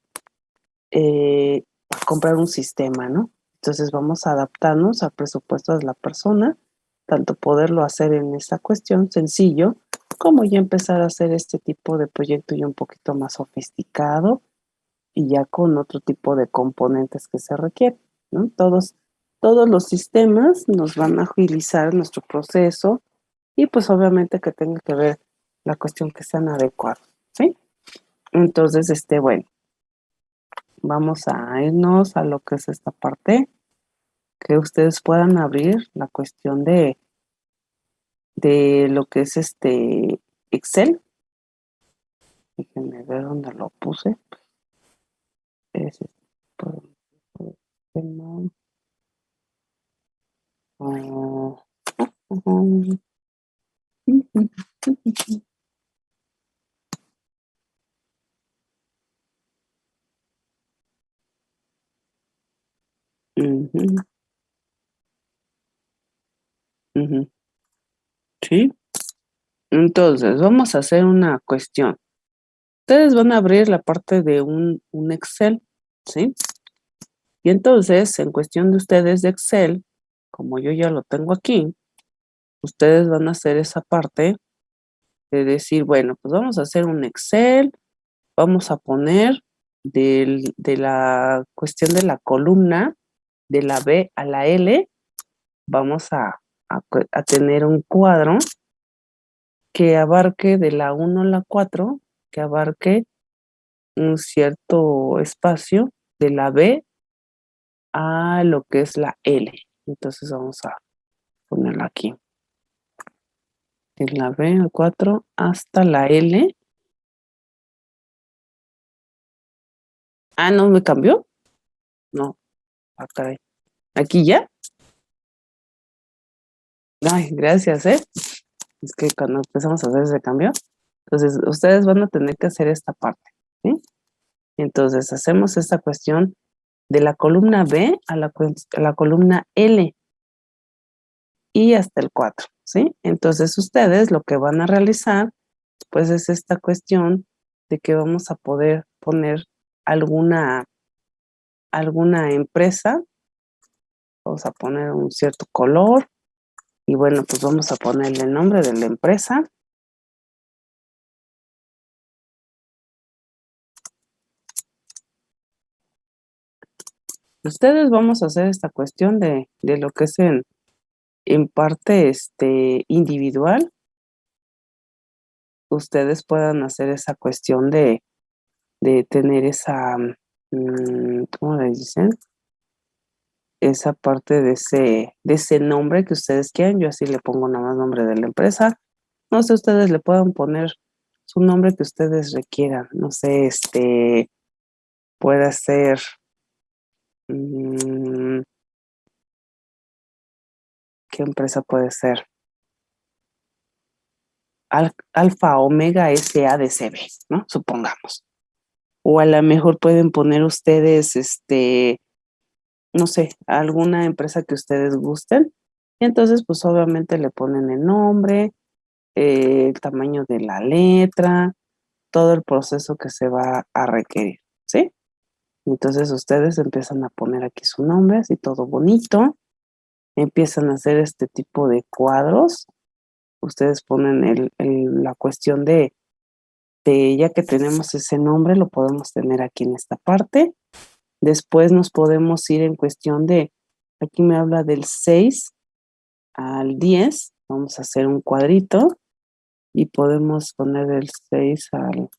comprar un sistema, ¿no? Entonces vamos a adaptarnos al presupuesto de la persona, tanto poderlo hacer en esta cuestión sencillo, como ya empezar a hacer este tipo de proyecto ya un poquito más sofisticado y ya con otro tipo de componentes que se requieren, ¿no? Todos los sistemas nos van a agilizar nuestro proceso y pues obviamente que tenga que ver la cuestión que sean adecuados, ¿sí? Entonces, bueno, vamos a irnos a lo que es esta parte, que ustedes puedan abrir la cuestión de lo que es Excel. Déjenme ver dónde lo puse. Es por- por tema. Ah, ujú, ujú, ujú, ujú. Sí. Entonces, vamos a hacer una cuestión. Ustedes van a abrir la parte de un Excel, ¿sí? Y entonces, en cuestión de ustedes de Excel, como yo ya lo tengo aquí, ustedes van a hacer esa parte de decir, bueno, pues vamos a hacer un Excel, vamos a poner de la cuestión de la columna, de la B a la L, vamos a tener un cuadro que abarque de la 1 a la 4, que abarque un cierto espacio de la B a lo que es la L. Entonces vamos a ponerlo aquí. De la B al 4 hasta la L. Ah, ¿no me cambió? No, caray. ¿Aquí ya? Ay, gracias, ¿eh? Es que cuando empezamos a hacer ese cambio, entonces ustedes van a tener que hacer esta parte, ¿sí? Entonces hacemos esta cuestión de la columna B a la columna L y hasta el 4, ¿sí? Entonces ustedes lo que van a realizar, pues es esta cuestión de que vamos a poder poner alguna empresa, vamos a poner un cierto color y bueno, pues vamos a ponerle el nombre de la empresa. Ustedes vamos a hacer esta cuestión de lo que es en parte individual. Ustedes puedan hacer esa cuestión de tener esa, ¿cómo le dicen? Esa parte de ese nombre que ustedes quieran. Yo así le pongo nada más nombre de la empresa. No sé, ustedes le puedan poner su nombre que ustedes requieran. No sé, puede ser, mm, ¿qué empresa puede ser? Alfa Omega SADCB, ¿no? Supongamos. O a lo mejor pueden poner ustedes, no sé, alguna empresa que ustedes gusten. Y entonces, pues obviamente le ponen el nombre, el tamaño de la letra, todo el proceso que se va a requerir, ¿sí? Entonces ustedes empiezan a poner aquí su nombre, así todo bonito, empiezan a hacer este tipo de cuadros, ustedes ponen la cuestión de ya que tenemos ese nombre, lo podemos tener aquí en esta parte. Después nos podemos ir en cuestión de, aquí me habla del 6 al 10, vamos a hacer un cuadrito y podemos poner el 6 al,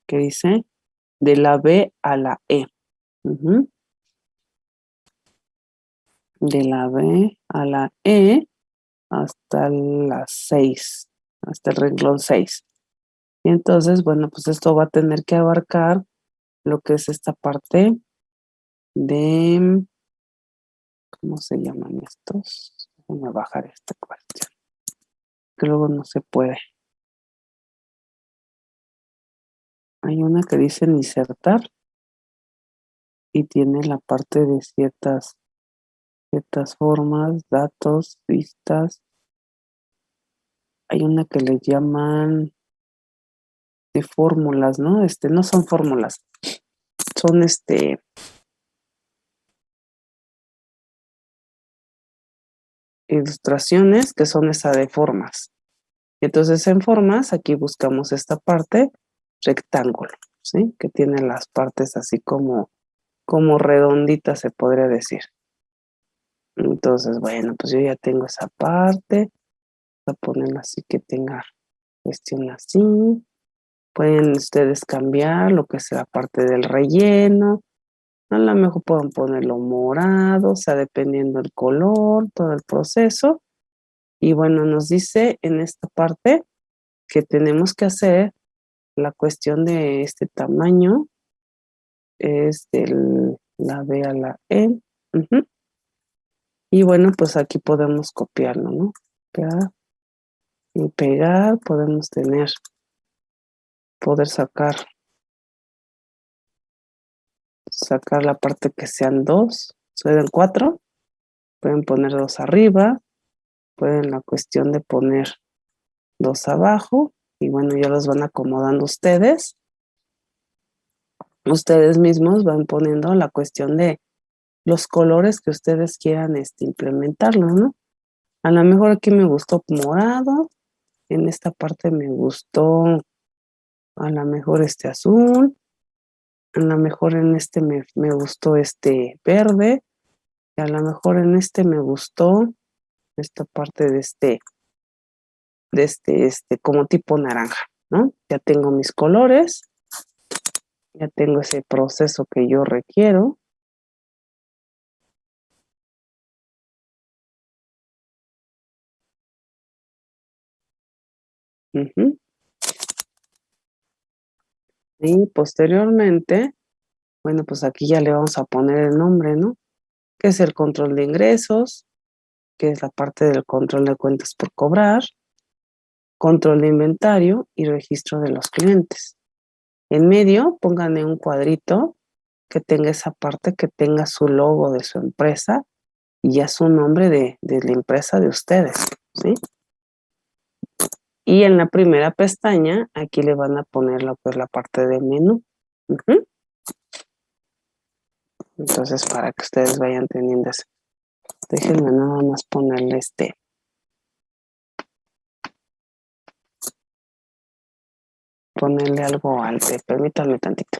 ¿qué dice? De la B a la E. De la B a la E hasta la 6, hasta el renglón 6. Y entonces, bueno, pues esto va a tener que abarcar lo que es esta parte de, ¿cómo se llaman estos? Voy a bajar esta cuestión, que luego no se puede. Hay una que dice insertar y tiene la parte de ciertas formas, datos, vistas. Hay una que le llaman de fórmulas, ¿no? No son fórmulas, son ilustraciones que son esa de formas. Entonces en formas aquí buscamos esta parte rectángulo, ¿sí? Que tiene las partes así como redonditas se podría decir. Entonces, bueno, pues yo ya tengo esa parte, voy a ponerla así que tenga cuestión así. Pueden ustedes cambiar lo que es la parte del relleno. A lo mejor pueden ponerlo morado, o sea, dependiendo del color, todo el proceso. Y bueno, nos dice en esta parte que tenemos que hacer la cuestión de este tamaño, es de la B a la E. Y bueno, pues aquí podemos copiarlo, ¿no? Copiar y pegar, podemos poder sacar la parte que sean 2, sean 4, pueden poner 2 arriba, pueden la cuestión de poner 2 abajo, y bueno, ya los van acomodando ustedes. Ustedes mismos van poniendo la cuestión de los colores que ustedes quieran implementarlo, ¿no? A lo mejor aquí me gustó morado, en esta parte me gustó a lo mejor este azul, a lo mejor en este me gustó este verde, y a lo mejor en este me gustó esta parte de este como tipo naranja, ¿no? Ya tengo mis colores, ya tengo ese proceso que yo requiero. Ujú. Y posteriormente, bueno, pues aquí ya le vamos a poner el nombre, ¿no? Que es el control de ingresos, que es la parte del control de cuentas por cobrar, control de inventario y registro de los clientes. En medio, pónganle un cuadrito que tenga esa parte, que tenga su logo de su empresa y ya su nombre de la empresa de ustedes, ¿sí? Y en la primera pestaña, aquí le van a poner lo que es la parte de menú. Ujú. Entonces, para que ustedes vayan teniendo eso. Déjenme nada más ponerle ponerle algo antes, permítanme tantito.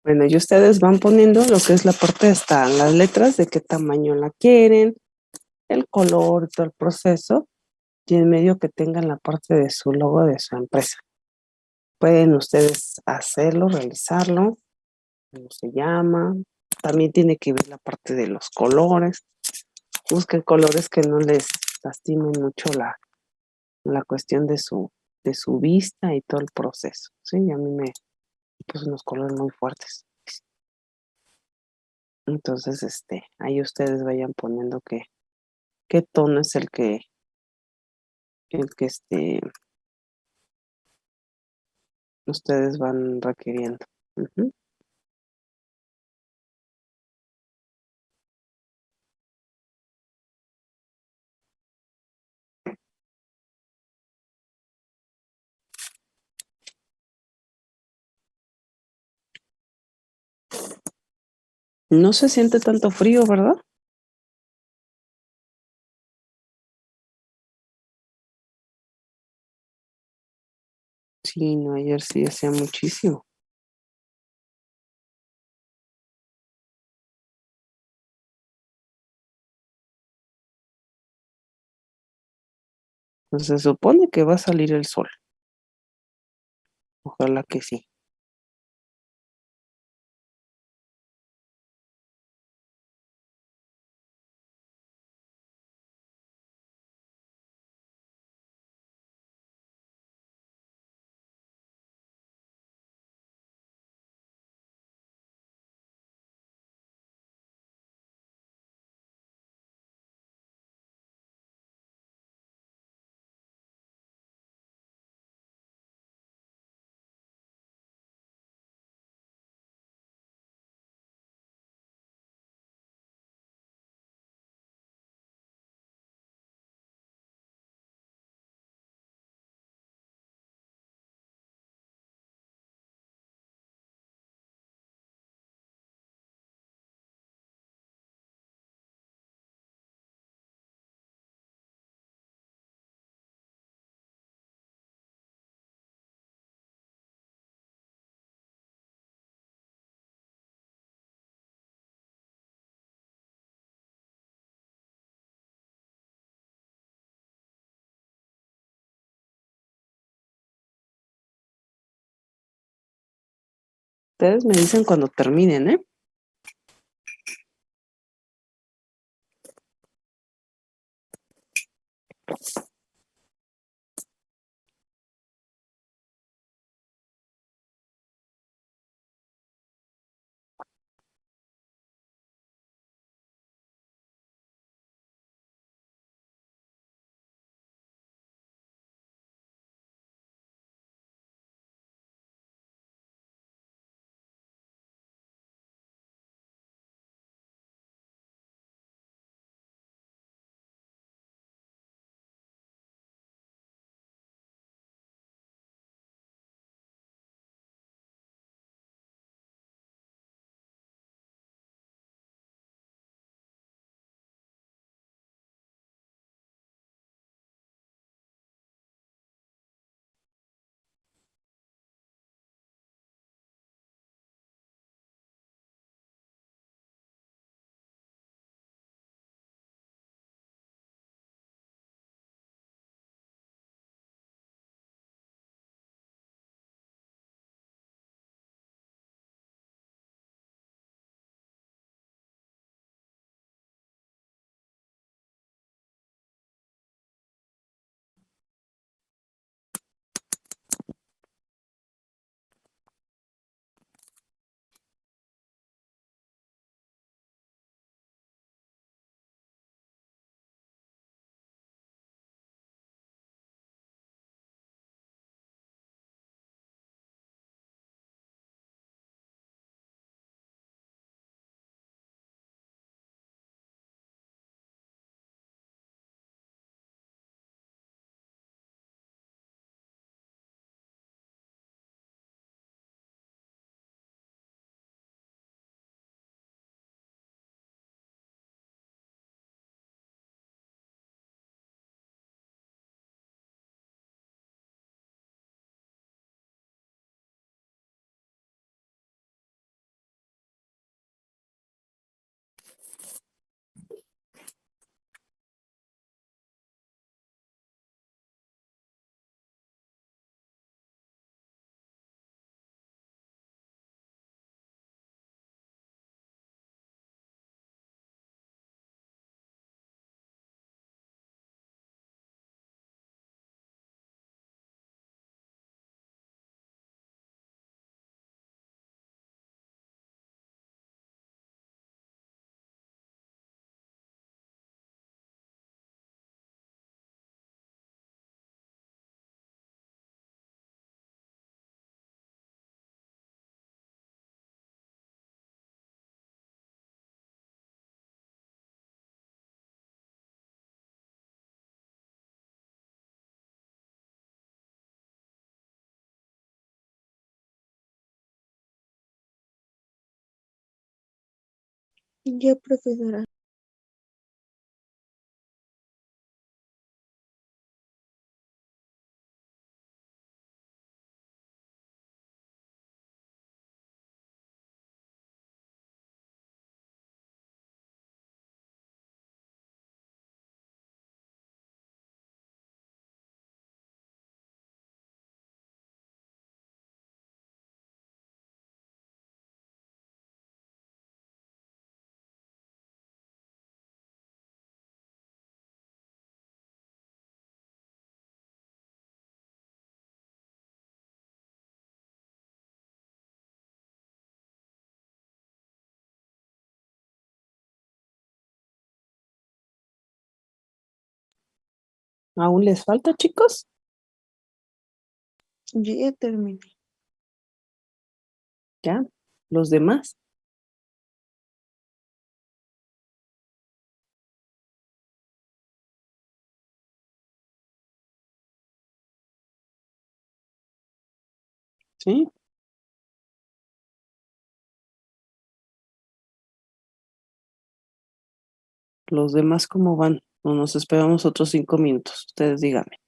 Bueno, y ustedes van poniendo lo que es la parte, están las letras, de qué tamaño la quieren, el color, todo el proceso, y en medio que tengan la parte de su logo de su empresa. Pueden ustedes hacerlo, realizarlo, cómo se llama. También tiene que ver la parte de los colores. Busquen colores que no les lastimen mucho la cuestión de su vista y todo el proceso, ¿sí? Y a mí me puse unos colores muy fuertes. Entonces, ahí ustedes vayan poniendo qué tono es el que ustedes van requiriendo. Ujú. No se siente tanto frío, ¿verdad? Sí, no, ayer sí hacía muchísimo. Pues se supone que va a salir el sol. Ojalá que sí. Ustedes me dicen cuando terminen, ¿eh? Ya, profesora. ¿Aún les falta, chicos? Yo ya terminé. ¿Ya? ¿Los demás? ¿Sí? ¿Los demás cómo van? O nos esperamos otros 5 minutos. Ustedes díganme.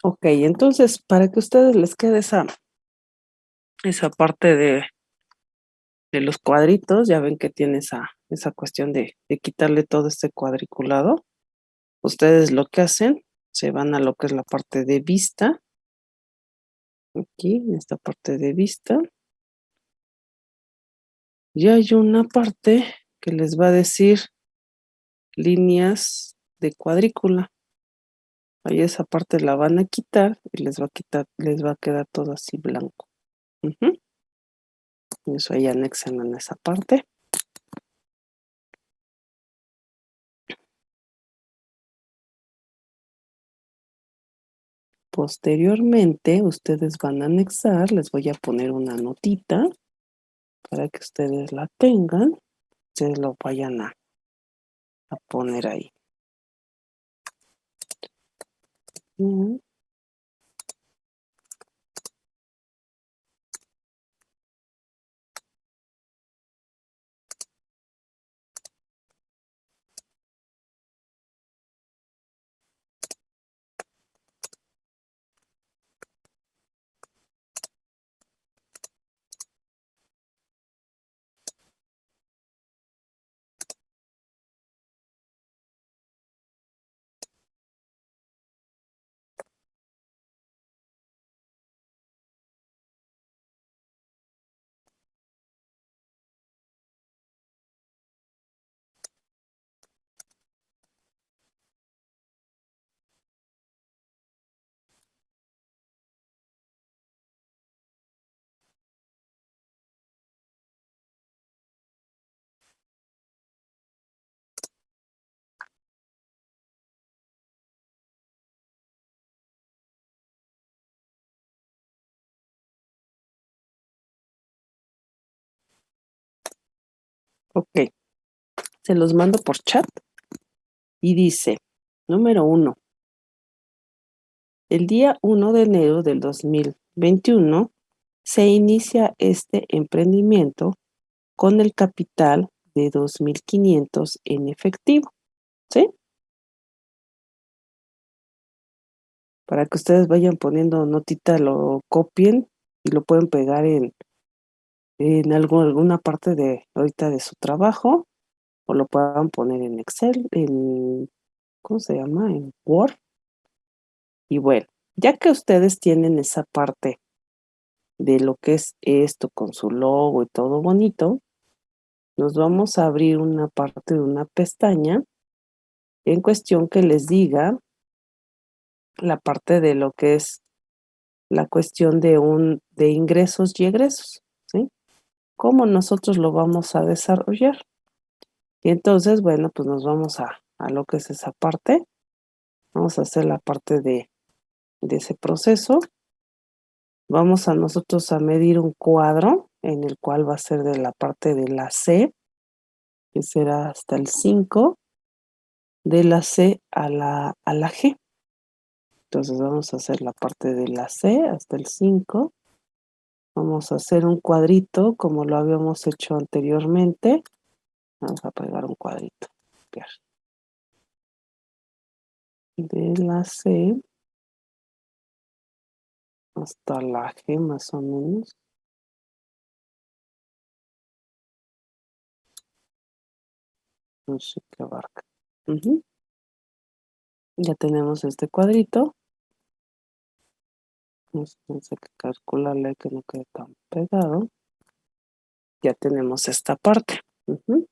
Ok, entonces, para que a ustedes les quede esa parte de los cuadritos, ya ven que tiene esa cuestión de quitarle todo este cuadriculado. Ustedes lo que hacen, se van a lo que es la parte de vista, aquí, en esta parte de vista, y hay una parte que les va a decir líneas de cuadrícula. Ahí esa parte la van a quitar y les va a quedar todo así blanco. Ujú. Eso ahí anexan en esa parte. Posteriormente, ustedes van a anexar, les voy a poner una notita para que ustedes la tengan, ustedes lo vayan a poner ahí. Mm. Ok, se los mando por chat y dice, número 1, el día 1 de enero del 2021 se inicia este emprendimiento con el capital de 2,500 en efectivo, ¿sí? Para que ustedes vayan poniendo notita, lo copien y lo pueden pegar en alguna parte de ahorita de su trabajo o lo puedan poner en Excel, ¿cómo se llama? En Word. Y bueno, ya que ustedes tienen esa parte de lo que es esto con su logo y todo bonito, nos vamos a abrir una parte de una pestaña en cuestión que les diga la parte de lo que es la cuestión de ingresos y egresos, ¿sí? ¿Cómo nosotros lo vamos a desarrollar? Y entonces, bueno, pues nos vamos a lo que es esa parte. Vamos a hacer la parte de ese proceso. Vamos a nosotros a medir un cuadro en el cual va a ser de la parte de la C, que será hasta el 5, de la C a la G. Entonces vamos a hacer la parte de la C hasta el 5. Vamos a hacer un cuadrito como lo habíamos hecho anteriormente. Vamos a pegar un cuadrito. De la C hasta la G más o menos. No sé qué abarca. Ujú. Ya tenemos este cuadrito. Vamos a calcularle que no quede tan pegado. Ya tenemos esta parte. Ujú.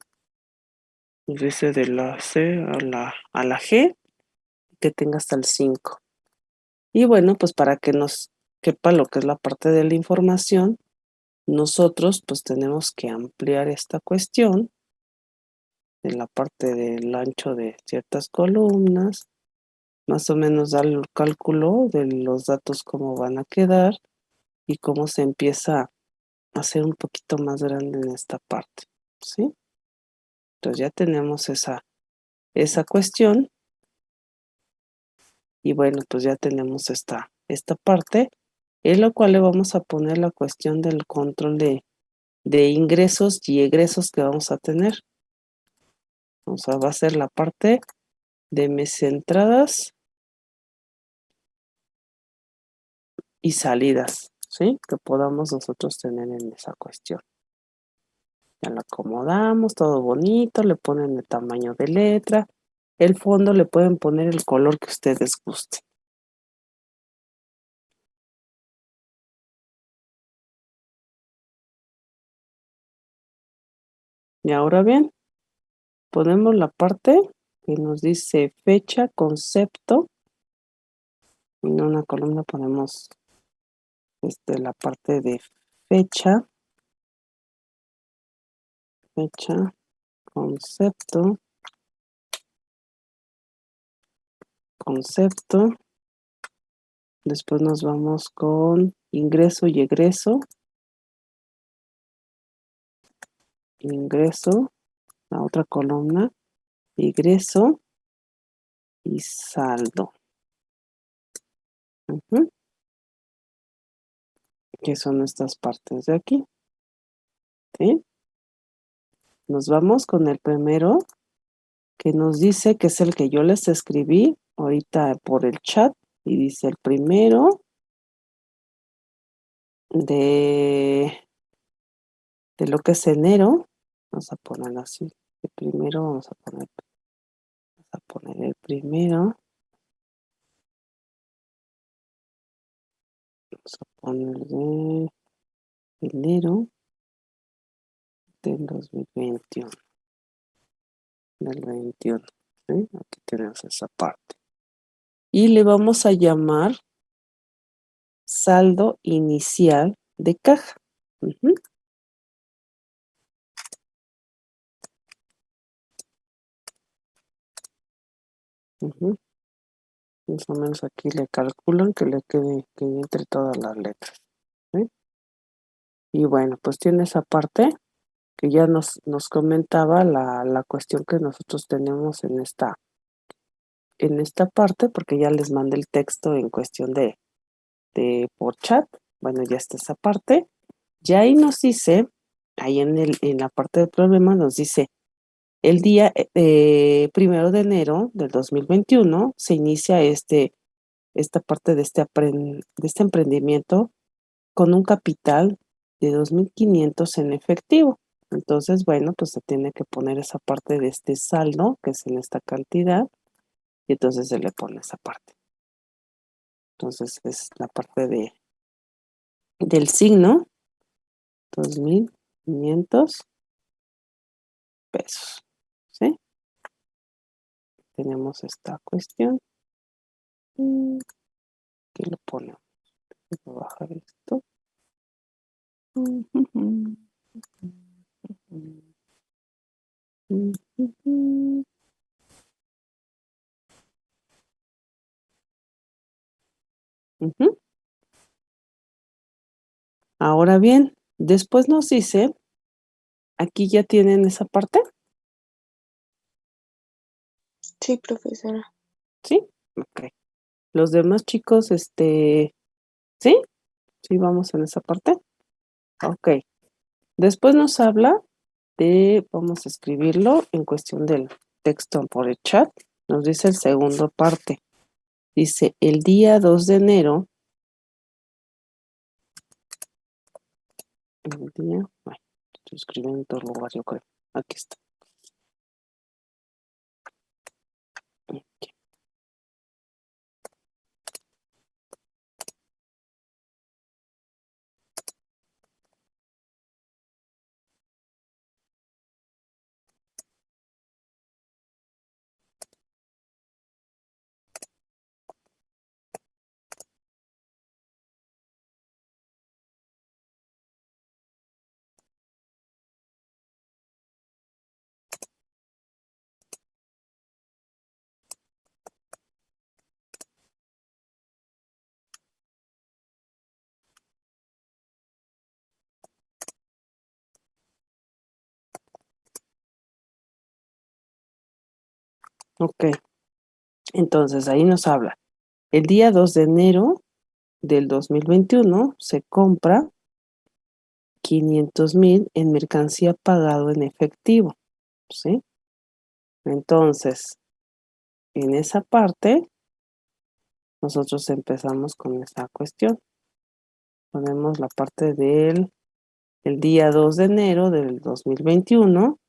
Dice de la C a la G, que tenga hasta el 5. Y bueno, pues para que nos quepa lo que es la parte de la información, nosotros pues tenemos que ampliar esta cuestión en la parte del ancho de ciertas columnas, más o menos dar el cálculo de los datos cómo van a quedar y cómo se empieza a hacer un poquito más grande en esta parte, ¿sí? Entonces ya tenemos esa cuestión y bueno, pues ya tenemos esta parte en la cual le vamos a poner la cuestión del control de ingresos y egresos que vamos a tener. O sea, va a ser la parte de mes entradas y salidas, ¿sí? Que podamos nosotros tener en esa cuestión. Ya lo acomodamos, todo bonito, le ponen el tamaño de letra, el fondo le pueden poner el color que ustedes gusten. Y ahora bien, ponemos la parte que nos dice fecha, concepto. En una columna ponemos la parte de fecha, concepto, después nos vamos con ingreso y egreso, la otra columna, ingreso y saldo. Que son estas partes de aquí, ¿sí? Nos vamos con el primero, que nos dice que es el que yo les escribí ahorita por el chat, y dice el primero de lo que es enero, vamos a ponerlo así, el primero vamos a poner el primero, vamos a poner de enero del 2021, del 21, ¿sí? Aquí tenemos esa parte. Y le vamos a llamar saldo inicial de caja. Más o menos aquí le calculan que le quede, que entre todas las letras, ¿sí? Y bueno, pues tiene esa parte que ya nos comentaba la cuestión que nosotros tenemos en esta parte, porque ya les mandé el texto en cuestión de por chat. Bueno, ya está esa parte. Ya ahí nos dice, ahí en la parte del problema nos dice, el día 1 de enero del 2021 se inicia esta parte de este emprendimiento con un capital de 2,500 en efectivo. Entonces, bueno, pues se tiene que poner esa parte de este saldo, que es en esta cantidad, y entonces se le pone esa parte. Entonces es la parte del signo, 2,500 pesos, ¿sí? Tenemos esta cuestión. Aquí lo ponemos. Voy a bajar esto. Ahora bien, después nos dice, aquí ya tienen esa parte, Sí, profesora. ¿sí? Ok. Los demás chicos, ¿sí? ¿Sí vamos en esa parte? Ok. Después nos habla vamos a escribirlo en cuestión del texto por el chat. Nos dice el segundo parte. Dice, el día 2 de enero, estoy escribiendo en todo lugar, yo creo. Aquí está. Ok. Entonces ahí nos habla. El día 2 de enero del 2021 se compra 500,000 en mercancía pagado en efectivo, ¿sí? Entonces, en esa parte, nosotros empezamos con esa cuestión. ponemos la parte del el día 2 de enero del 2021.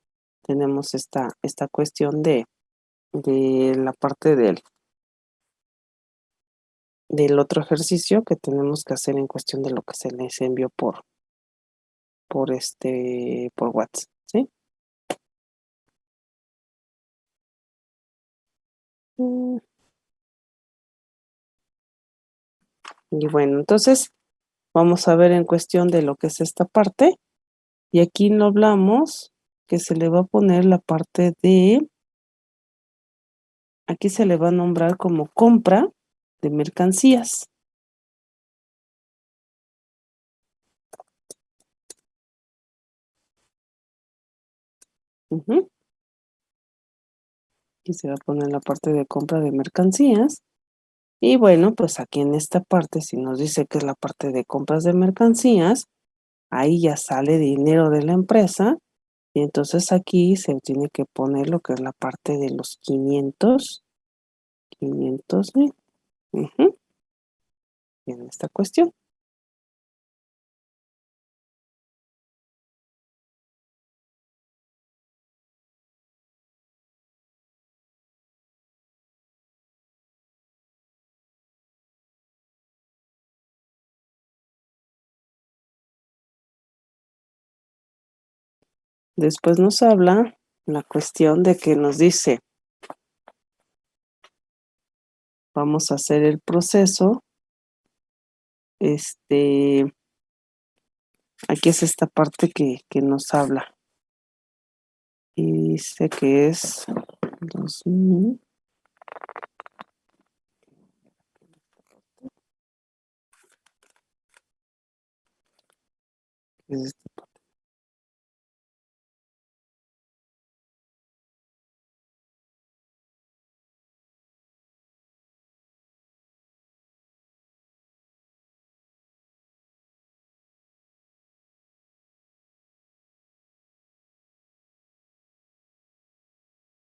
Tenemos esta cuestión de la parte del otro ejercicio que tenemos que hacer en cuestión de lo que se les envió por WhatsApp, ¿sí? Y bueno, entonces vamos a ver en cuestión de lo que es esta parte. Y aquí no hablamos que se le va a poner la parte de, aquí se le va a nombrar como compra de mercancías. Ujú. Aquí se va a poner la parte de compra de mercancías. Y bueno, pues aquí en esta parte, si nos dice que es la parte de compras de mercancías, ahí ya sale dinero de la empresa. Y entonces aquí se tiene que poner lo que es la parte de los 500,000. Ujú. En esta cuestión. Después nos habla la cuestión de que nos dice, vamos a hacer el proceso. Aquí es esta parte que nos habla. Y dice que es 2000. Es esta parte.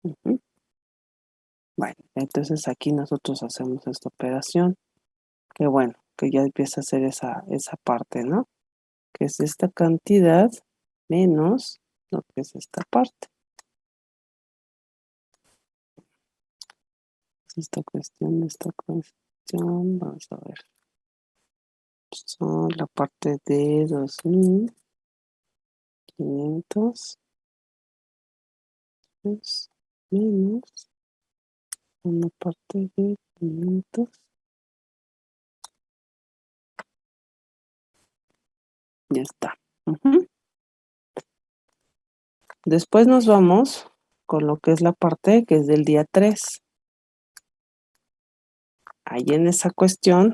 Ujú. Bueno, entonces aquí nosotros hacemos esta operación. Que bueno, que ya empieza a hacer esa parte, ¿no? Que es esta cantidad menos lo que es esta parte. Esta cuestión, vamos a ver. Son la parte de 2,500 menos una parte de 500. Ya está. Ujú. Después nos vamos con lo que es la parte que es del día 3. Ahí en esa cuestión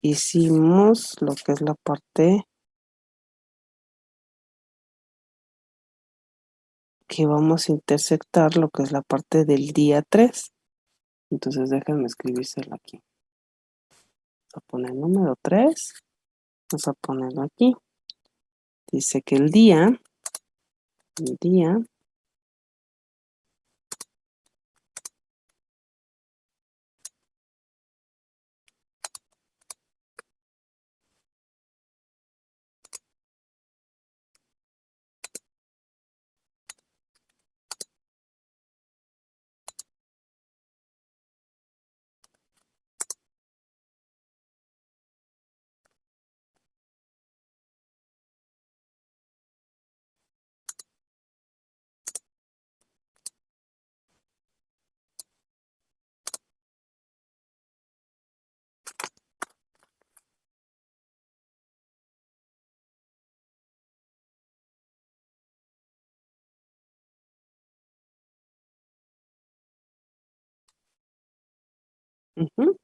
hicimos lo que es la parte que vamos a intersectar, lo que es la parte del día 3. Entonces déjenme escribírselo aquí. Vamos a poner el número 3. Vamos a ponerlo aquí. Dice que el día Ujú.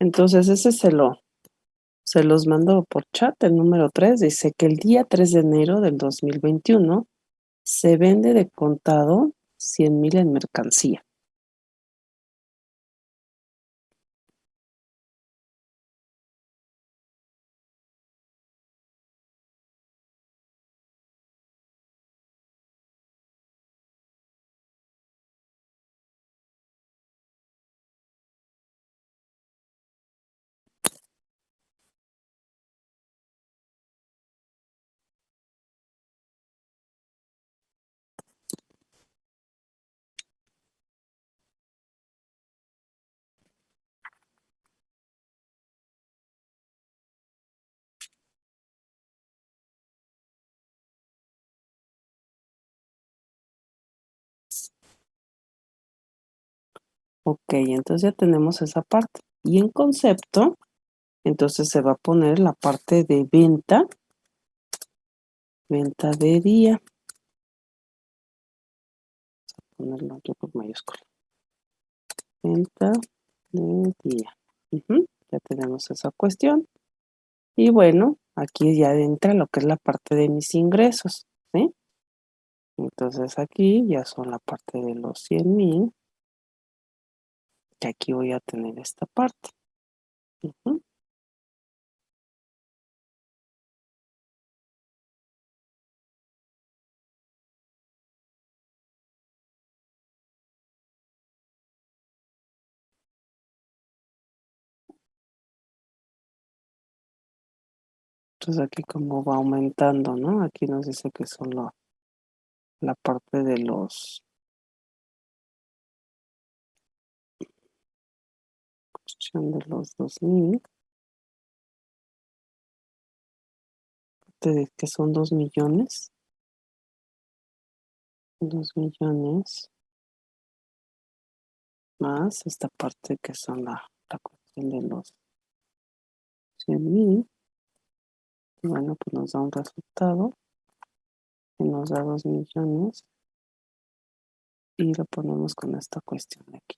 Entonces ese se los mando por chat. El número 3 dice que el día 3 de enero del 2021 se vende de contado 100,000 en mercancía. Ok, entonces ya tenemos esa parte. Y en concepto, entonces se va a poner la parte de venta de día. Ponerlo yo con mayúscula. Venta de día. Ya tenemos esa cuestión. Y bueno, aquí ya entra lo que es la parte de mis ingresos. ¿Sí? Entonces aquí ya son la parte de los 100,000. Y aquí voy a tener esta parte. Ujú. Entonces aquí como va aumentando, ¿no? Aquí nos dice que son la parte de los, cuestión de los 2,000, que son 2 millones, 2 millones, más esta parte que son la cuestión de los 100,000. Y bueno, pues nos da un resultado que nos da 2 millones y lo ponemos con esta cuestión de aquí.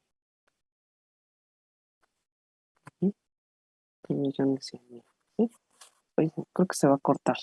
2 millones 100,000. ¿Sí? Pues, creo que se va a cortar.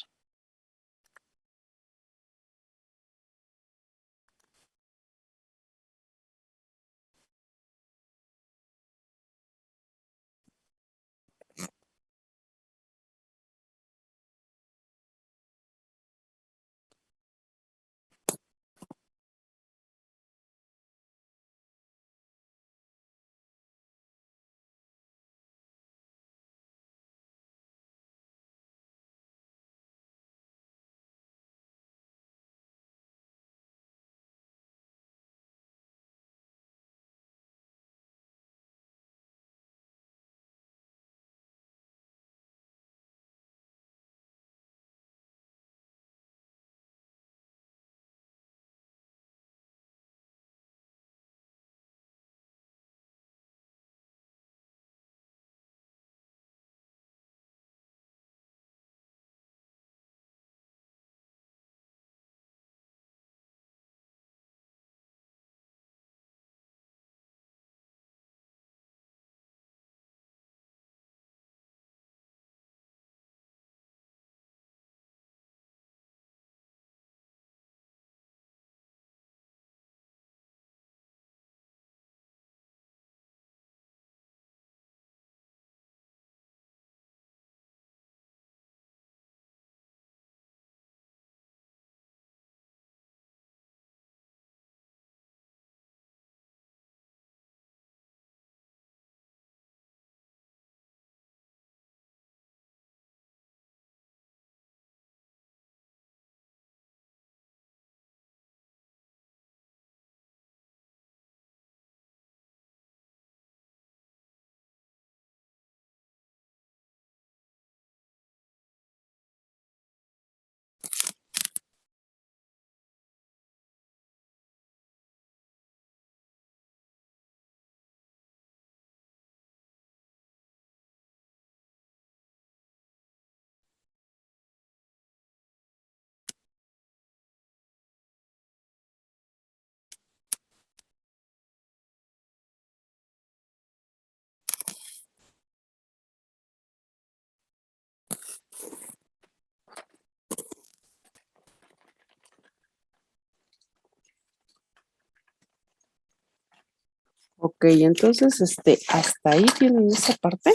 Ok, entonces, hasta ahí tienen esa parte.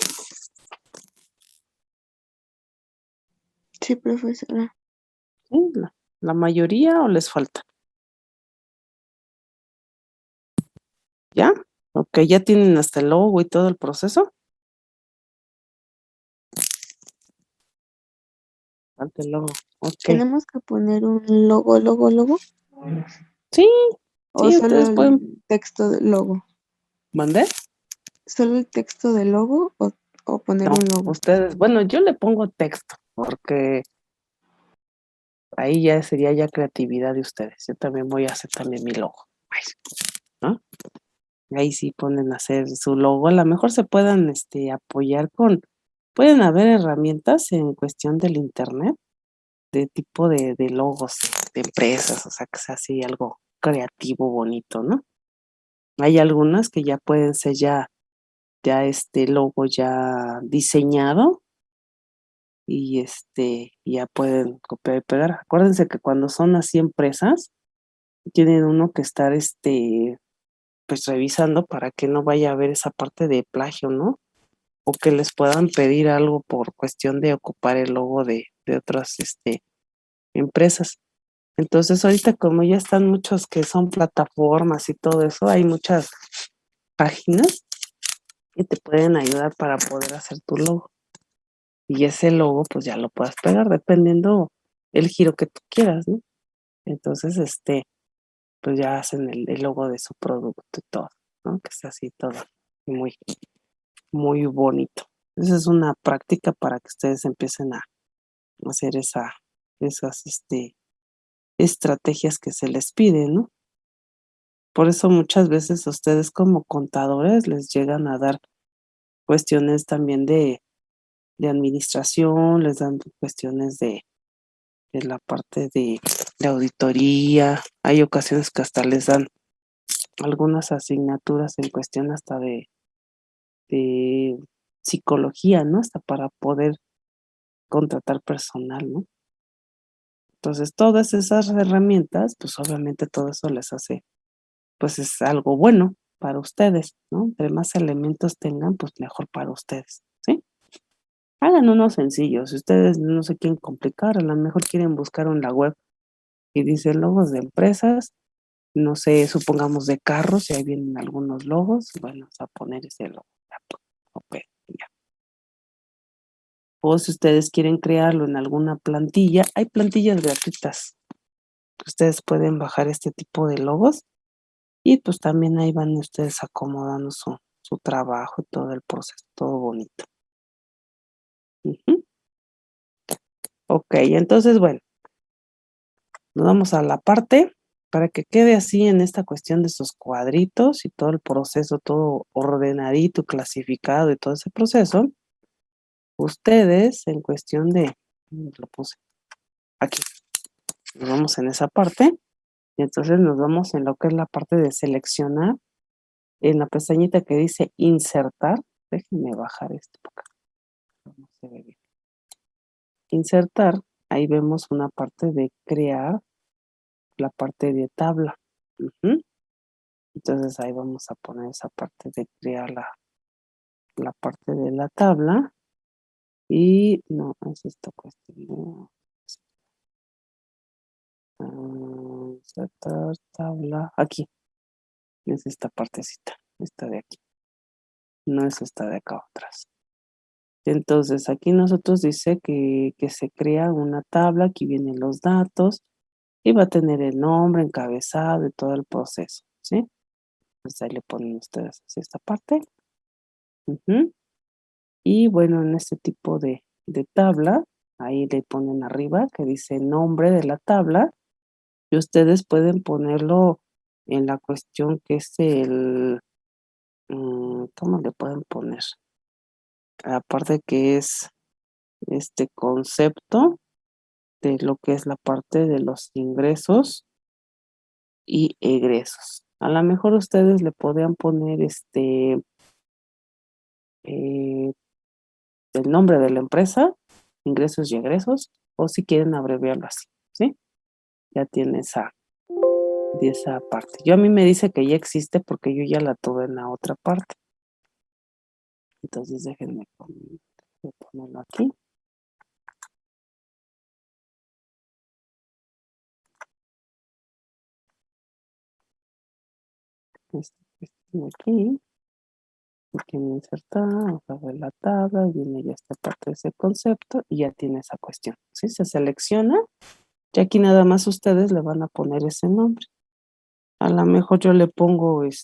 Sí, profesora. ¿Sí? La mayoría o les falta. ¿Ya? Ok, ya tienen hasta el logo y todo el proceso. Falta el logo. Ok. ¿Tenemos que poner un logo? Sí, ¿O sí, solo ustedes pueden el texto del logo? mandar. ¿Solo el texto del logo o poner No, un logo? ustedes, bueno, yo le pongo texto porque ahí ya sería ya creatividad de ustedes. Yo también voy a hacer también mi logo. Ay, ¿no? Ahí sí ponen a hacer su logo. A lo mejor se puedan, apoyar pueden haber herramientas en cuestión del Internet, de tipo de logos de empresas, o sea, que sea así algo creativo, bonito, ¿no? Hay algunas que ya pueden ser ya logo ya diseñado y, ya pueden copiar y pegar. Acuérdense que cuando son así empresas, tienen uno que estar, pues, revisando para que no vaya a haber esa parte de plagio, ¿no? O que les puedan pedir algo por cuestión de ocupar el logo de otras, empresas. Entonces, ahorita como ya están muchos que son plataformas y todo eso, hay muchas páginas que te pueden ayudar para poder hacer tu logo. Y ese logo, pues, ya lo puedas pegar dependiendo el giro que tú quieras, ¿no? Entonces, pues, ya hacen el logo de su producto y todo, ¿no? Que sea así todo muy, muy bonito. Esa es una práctica para que ustedes empiecen a hacer esas, estrategias que se les piden, ¿no? Por eso muchas veces a ustedes como contadores les llegan a dar cuestiones también de administración, les dan cuestiones de la parte de auditoría. Hay ocasiones que hasta les dan algunas asignaturas en cuestión hasta de psicología, ¿no? Hasta para poder contratar personal, ¿no? Entonces, todas esas herramientas, pues, obviamente todo eso les hace, pues, es algo bueno para ustedes, ¿no? Entre más elementos tengan, pues, mejor para ustedes, ¿sí? Hagan uno sencillo, si ustedes no se quieren complicar, a lo mejor quieren buscar en la web y dice logos de empresas, no sé, supongamos de carros, y ahí vienen algunos logos, bueno, vamos a poner ese logo, ya, okey, ya. O si ustedes quieren crearlo en alguna plantilla, hay plantillas gratuitas, ustedes pueden bajar este tipo de logos y, pues, también ahí van ustedes acomodando su trabajo y todo el proceso, todo bonito. Ujú. Okey, entonces, bueno, nos vamos a la parte para que quede así en esta cuestión de sus cuadritos y todo el proceso, todo ordenadito, clasificado y todo ese proceso. Ustedes en cuestión de lo puse aquí, nos vamos en esa parte, y entonces nos vamos en lo que es la parte de seleccionar, en la pestañita que dice insertar, déjenme bajar esto para acá, no se ve bien. Insertar, ahí vemos una parte de crear, la parte de tabla. Ujú. Entonces ahí vamos a poner esa parte de crear la parte de la tabla y no, es esta cuestión, no, insertar tabla, aquí, es esta partecita, esta de aquí, no es esta de acá atrás. Entonces aquí nosotros dice que se crea una tabla, aquí vienen los datos y va a tener el nombre, encabezado y todo el proceso, ¿sí? Pues ahí le ponen ustedes así esta parte. Ujú. Y bueno, en este tipo de tabla, ahí le ponen arriba que dice nombre de la tabla y ustedes pueden ponerlo en la cuestión que es ¿cómo le pueden poner? Aparte que es este concepto de lo que es la parte de los ingresos y egresos. A lo mejor ustedes le podrían poner eh, el nombre de la empresa, ingresos y egresos, o si quieren abreviarlo así, ¿sí? Ya tiene de esa parte. Yo a mí me dice que ya existe porque yo ya la tuve en la otra parte. Entonces déjenme voy a ponerlo aquí. Este aquí. Aquí en insertar, vamos a ver la tabla, y viene ya esta parte de ese concepto y ya tiene esa cuestión. ¿Sí? Se selecciona y aquí nada más ustedes le van a poner ese nombre. A lo mejor yo le pongo vamos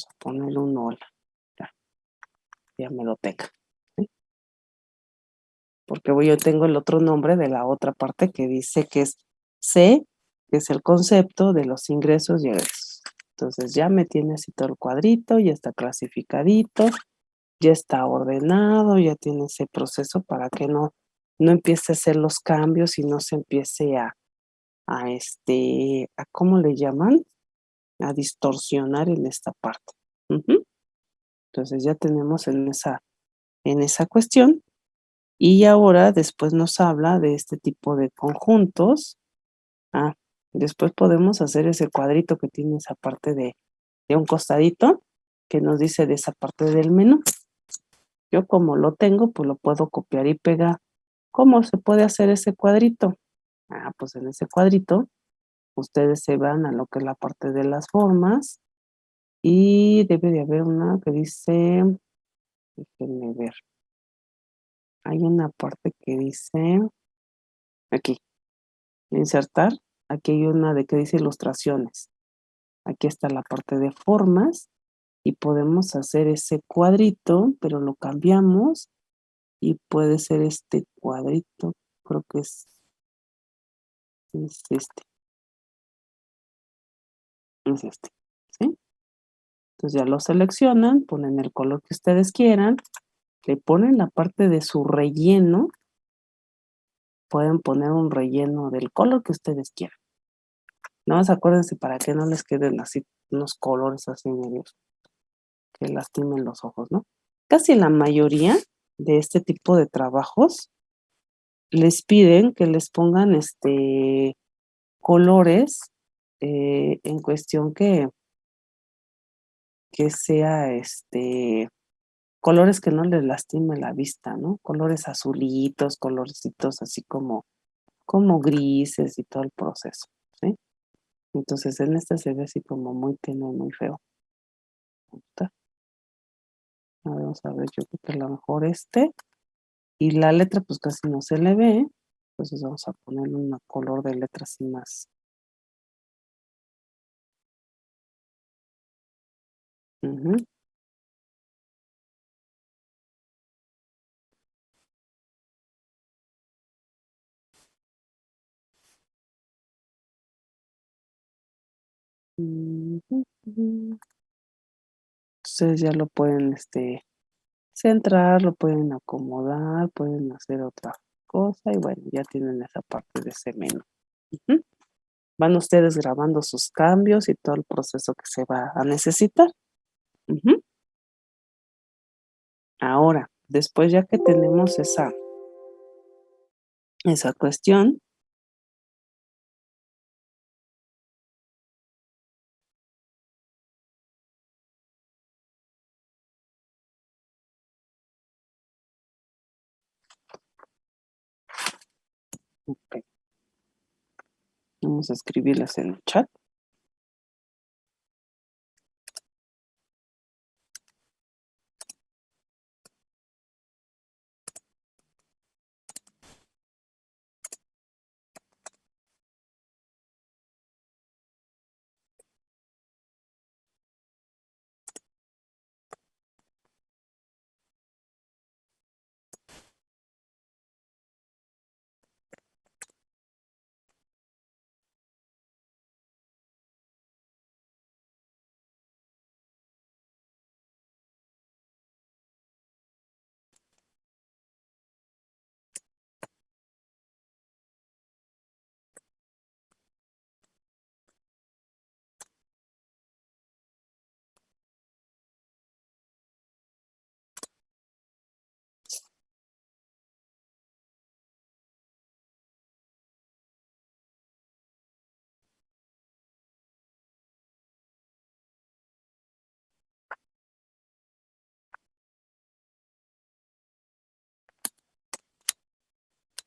a ponerle un hola, ya, ya me lo tenga, ¿sí? Porque yo tengo el otro nombre de la otra parte que dice que es C que es el concepto de los ingresos y egresos. Entonces ya me tiene así todo el cuadrito, ya está clasificadito, ya está ordenado, ya tiene ese proceso para que no empiece a hacer los cambios y no se empiece a ¿cómo le llaman? A distorsionar en esta parte. Ujú. Entonces ya tenemos en esa cuestión. Y ahora después nos habla de este tipo de conjuntos. Ah, después podemos hacer ese cuadrito que tiene esa parte de un costadito que nos dice de esa parte del menú. Yo como lo tengo, pues lo puedo copiar y pegar. ¿Cómo se puede hacer ese cuadrito? Pues en ese cuadrito ustedes se van a lo que es la parte de las formas y debe de haber una que dice, déjenme ver, hay una parte que dice, aquí, insertar, aquí hay una de que dice ilustraciones. Aquí está la parte de formas y podemos hacer ese cuadrito, pero lo cambiamos y puede ser este cuadrito, creo que es este, ¿sí? Entonces ya lo seleccionan, ponen el color que ustedes quieran, le ponen la parte de su relleno, pueden poner un relleno del color que ustedes quieran. No más acuérdense para que no les queden así unos colores así medios que lastimen los ojos, ¿no? Casi la mayoría de este tipo de trabajos les piden que les pongan colores en cuestión que sea colores que no les lastime la vista, ¿no? Colores azulitos, colorcitos así como grises y todo el proceso, ¿sí? Entonces en este se ve así como muy tenue, muy feo. Está. Vamos a ver, yo creo que a lo mejor y la letra pues casi no se le ve, entonces vamos a ponerle un color de letra así más. Ujú. Ujú, ujú. Ustedes ya lo pueden centrar, lo pueden acomodar, pueden hacer otra cosa y bueno, ya tienen esa parte de ese menú. Ujú. Van ustedes grabando sus cambios y todo el proceso que se va a necesitar. Ujú. Ahora, después ya que tenemos esa cuestión, ok, vamos a escribirlas en el chat.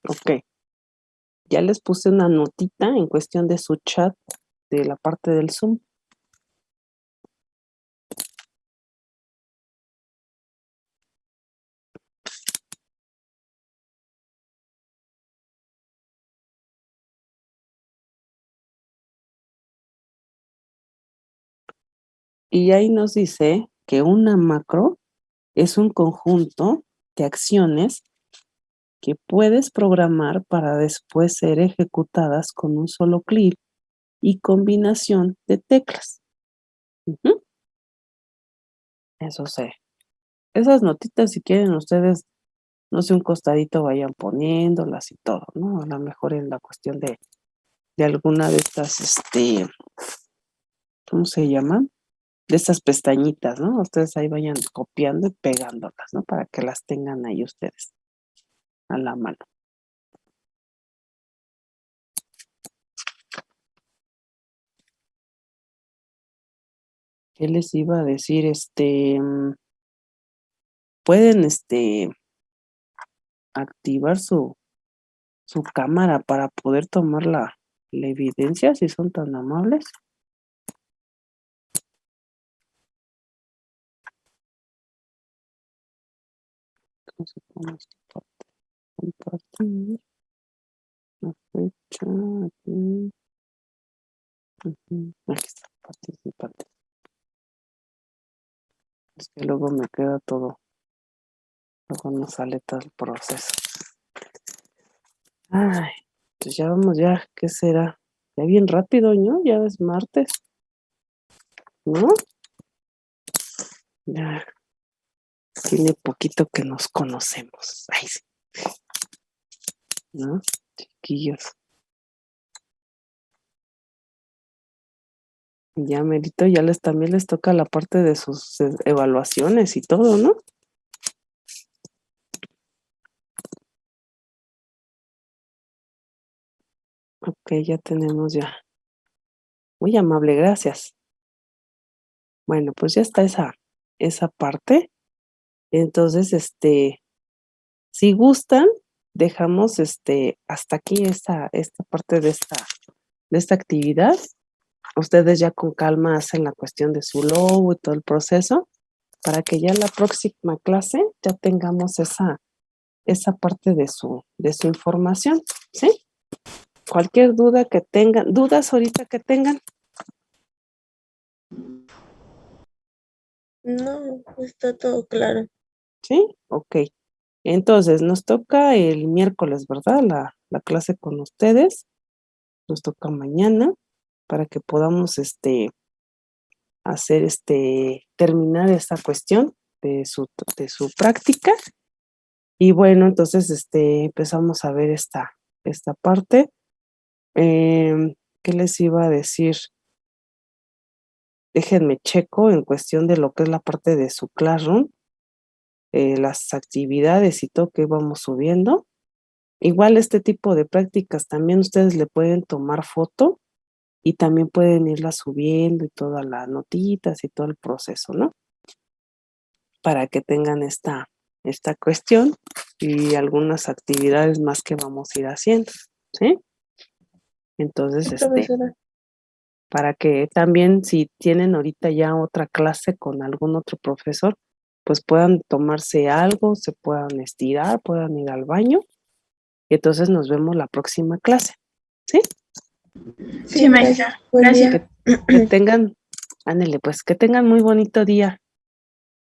Ok, ya les puse una notita en cuestión de su chat de la parte del Zoom. Y ahí nos dice que una macro es un conjunto de acciones que puedes programar para después ser ejecutadas con un solo clic y combinación de teclas. Ujú. Eso sé. Esas notitas, si quieren ustedes, no sé, un costadito vayan poniéndolas y todo, ¿no? A lo mejor en la cuestión de alguna de estas, ¿cómo se llaman? De estas pestañitas, ¿no? Ustedes ahí vayan copiando y pegándolas, ¿no? Para que las tengan ahí ustedes a la mano. ¿Qué les iba a decir? Pueden, activar su cámara para poder tomar la evidencia, si son tan amables. ¿Cómo se pone esta parte? Compartir. La fecha, aquí. Ujú, aquí está, participantes. Es que luego me queda todo, luego no sale todo el proceso. Ay, pues ya vamos, ya, ¿qué será? Ya bien rápido, ¿no? Ya es martes, ¿no? Ya tiene poquito que nos conocemos. Ay, sí, ¿no? Chiquillos. Ya merito, ya también les toca la parte de sus evaluaciones y todo, ¿no? Ok, ya tenemos ya. Muy amable, gracias. Bueno, pues ya está esa parte. Entonces, si gustan, dejamos hasta aquí esta parte de esta actividad. Ustedes ya con calma hacen la cuestión de su logo y todo el proceso para que ya en la próxima clase ya tengamos esa parte de su información, ¿sí? Cualquier duda que tengan, dudas ahorita que tengan. No, está todo claro. ¿Sí? Ok. Entonces, nos toca el miércoles, ¿verdad? La clase con ustedes. Nos toca mañana para que podamos hacer terminar esta cuestión de su práctica. Y bueno, entonces empezamos a ver esta parte. ¿Qué les iba a decir? Déjenme checo en cuestión de lo que es la parte de su Classroom, las actividades y todo que vamos subiendo. Igual este tipo de prácticas también ustedes le pueden tomar foto y también pueden irla subiendo y todas las notitas y todo el proceso, ¿no? Para que tengan esta cuestión y algunas actividades más que vamos a ir haciendo, ¿sí? Entonces, Sí, profesora. para que también si tienen ahorita ya otra clase con algún otro profesor, pues puedan tomarse algo, se puedan estirar, puedan ir al baño y entonces nos vemos la próxima clase, ¿sí? Sí, maestra. Buen Gracias. día. Que tengan, ándele, pues que tengan muy bonito día.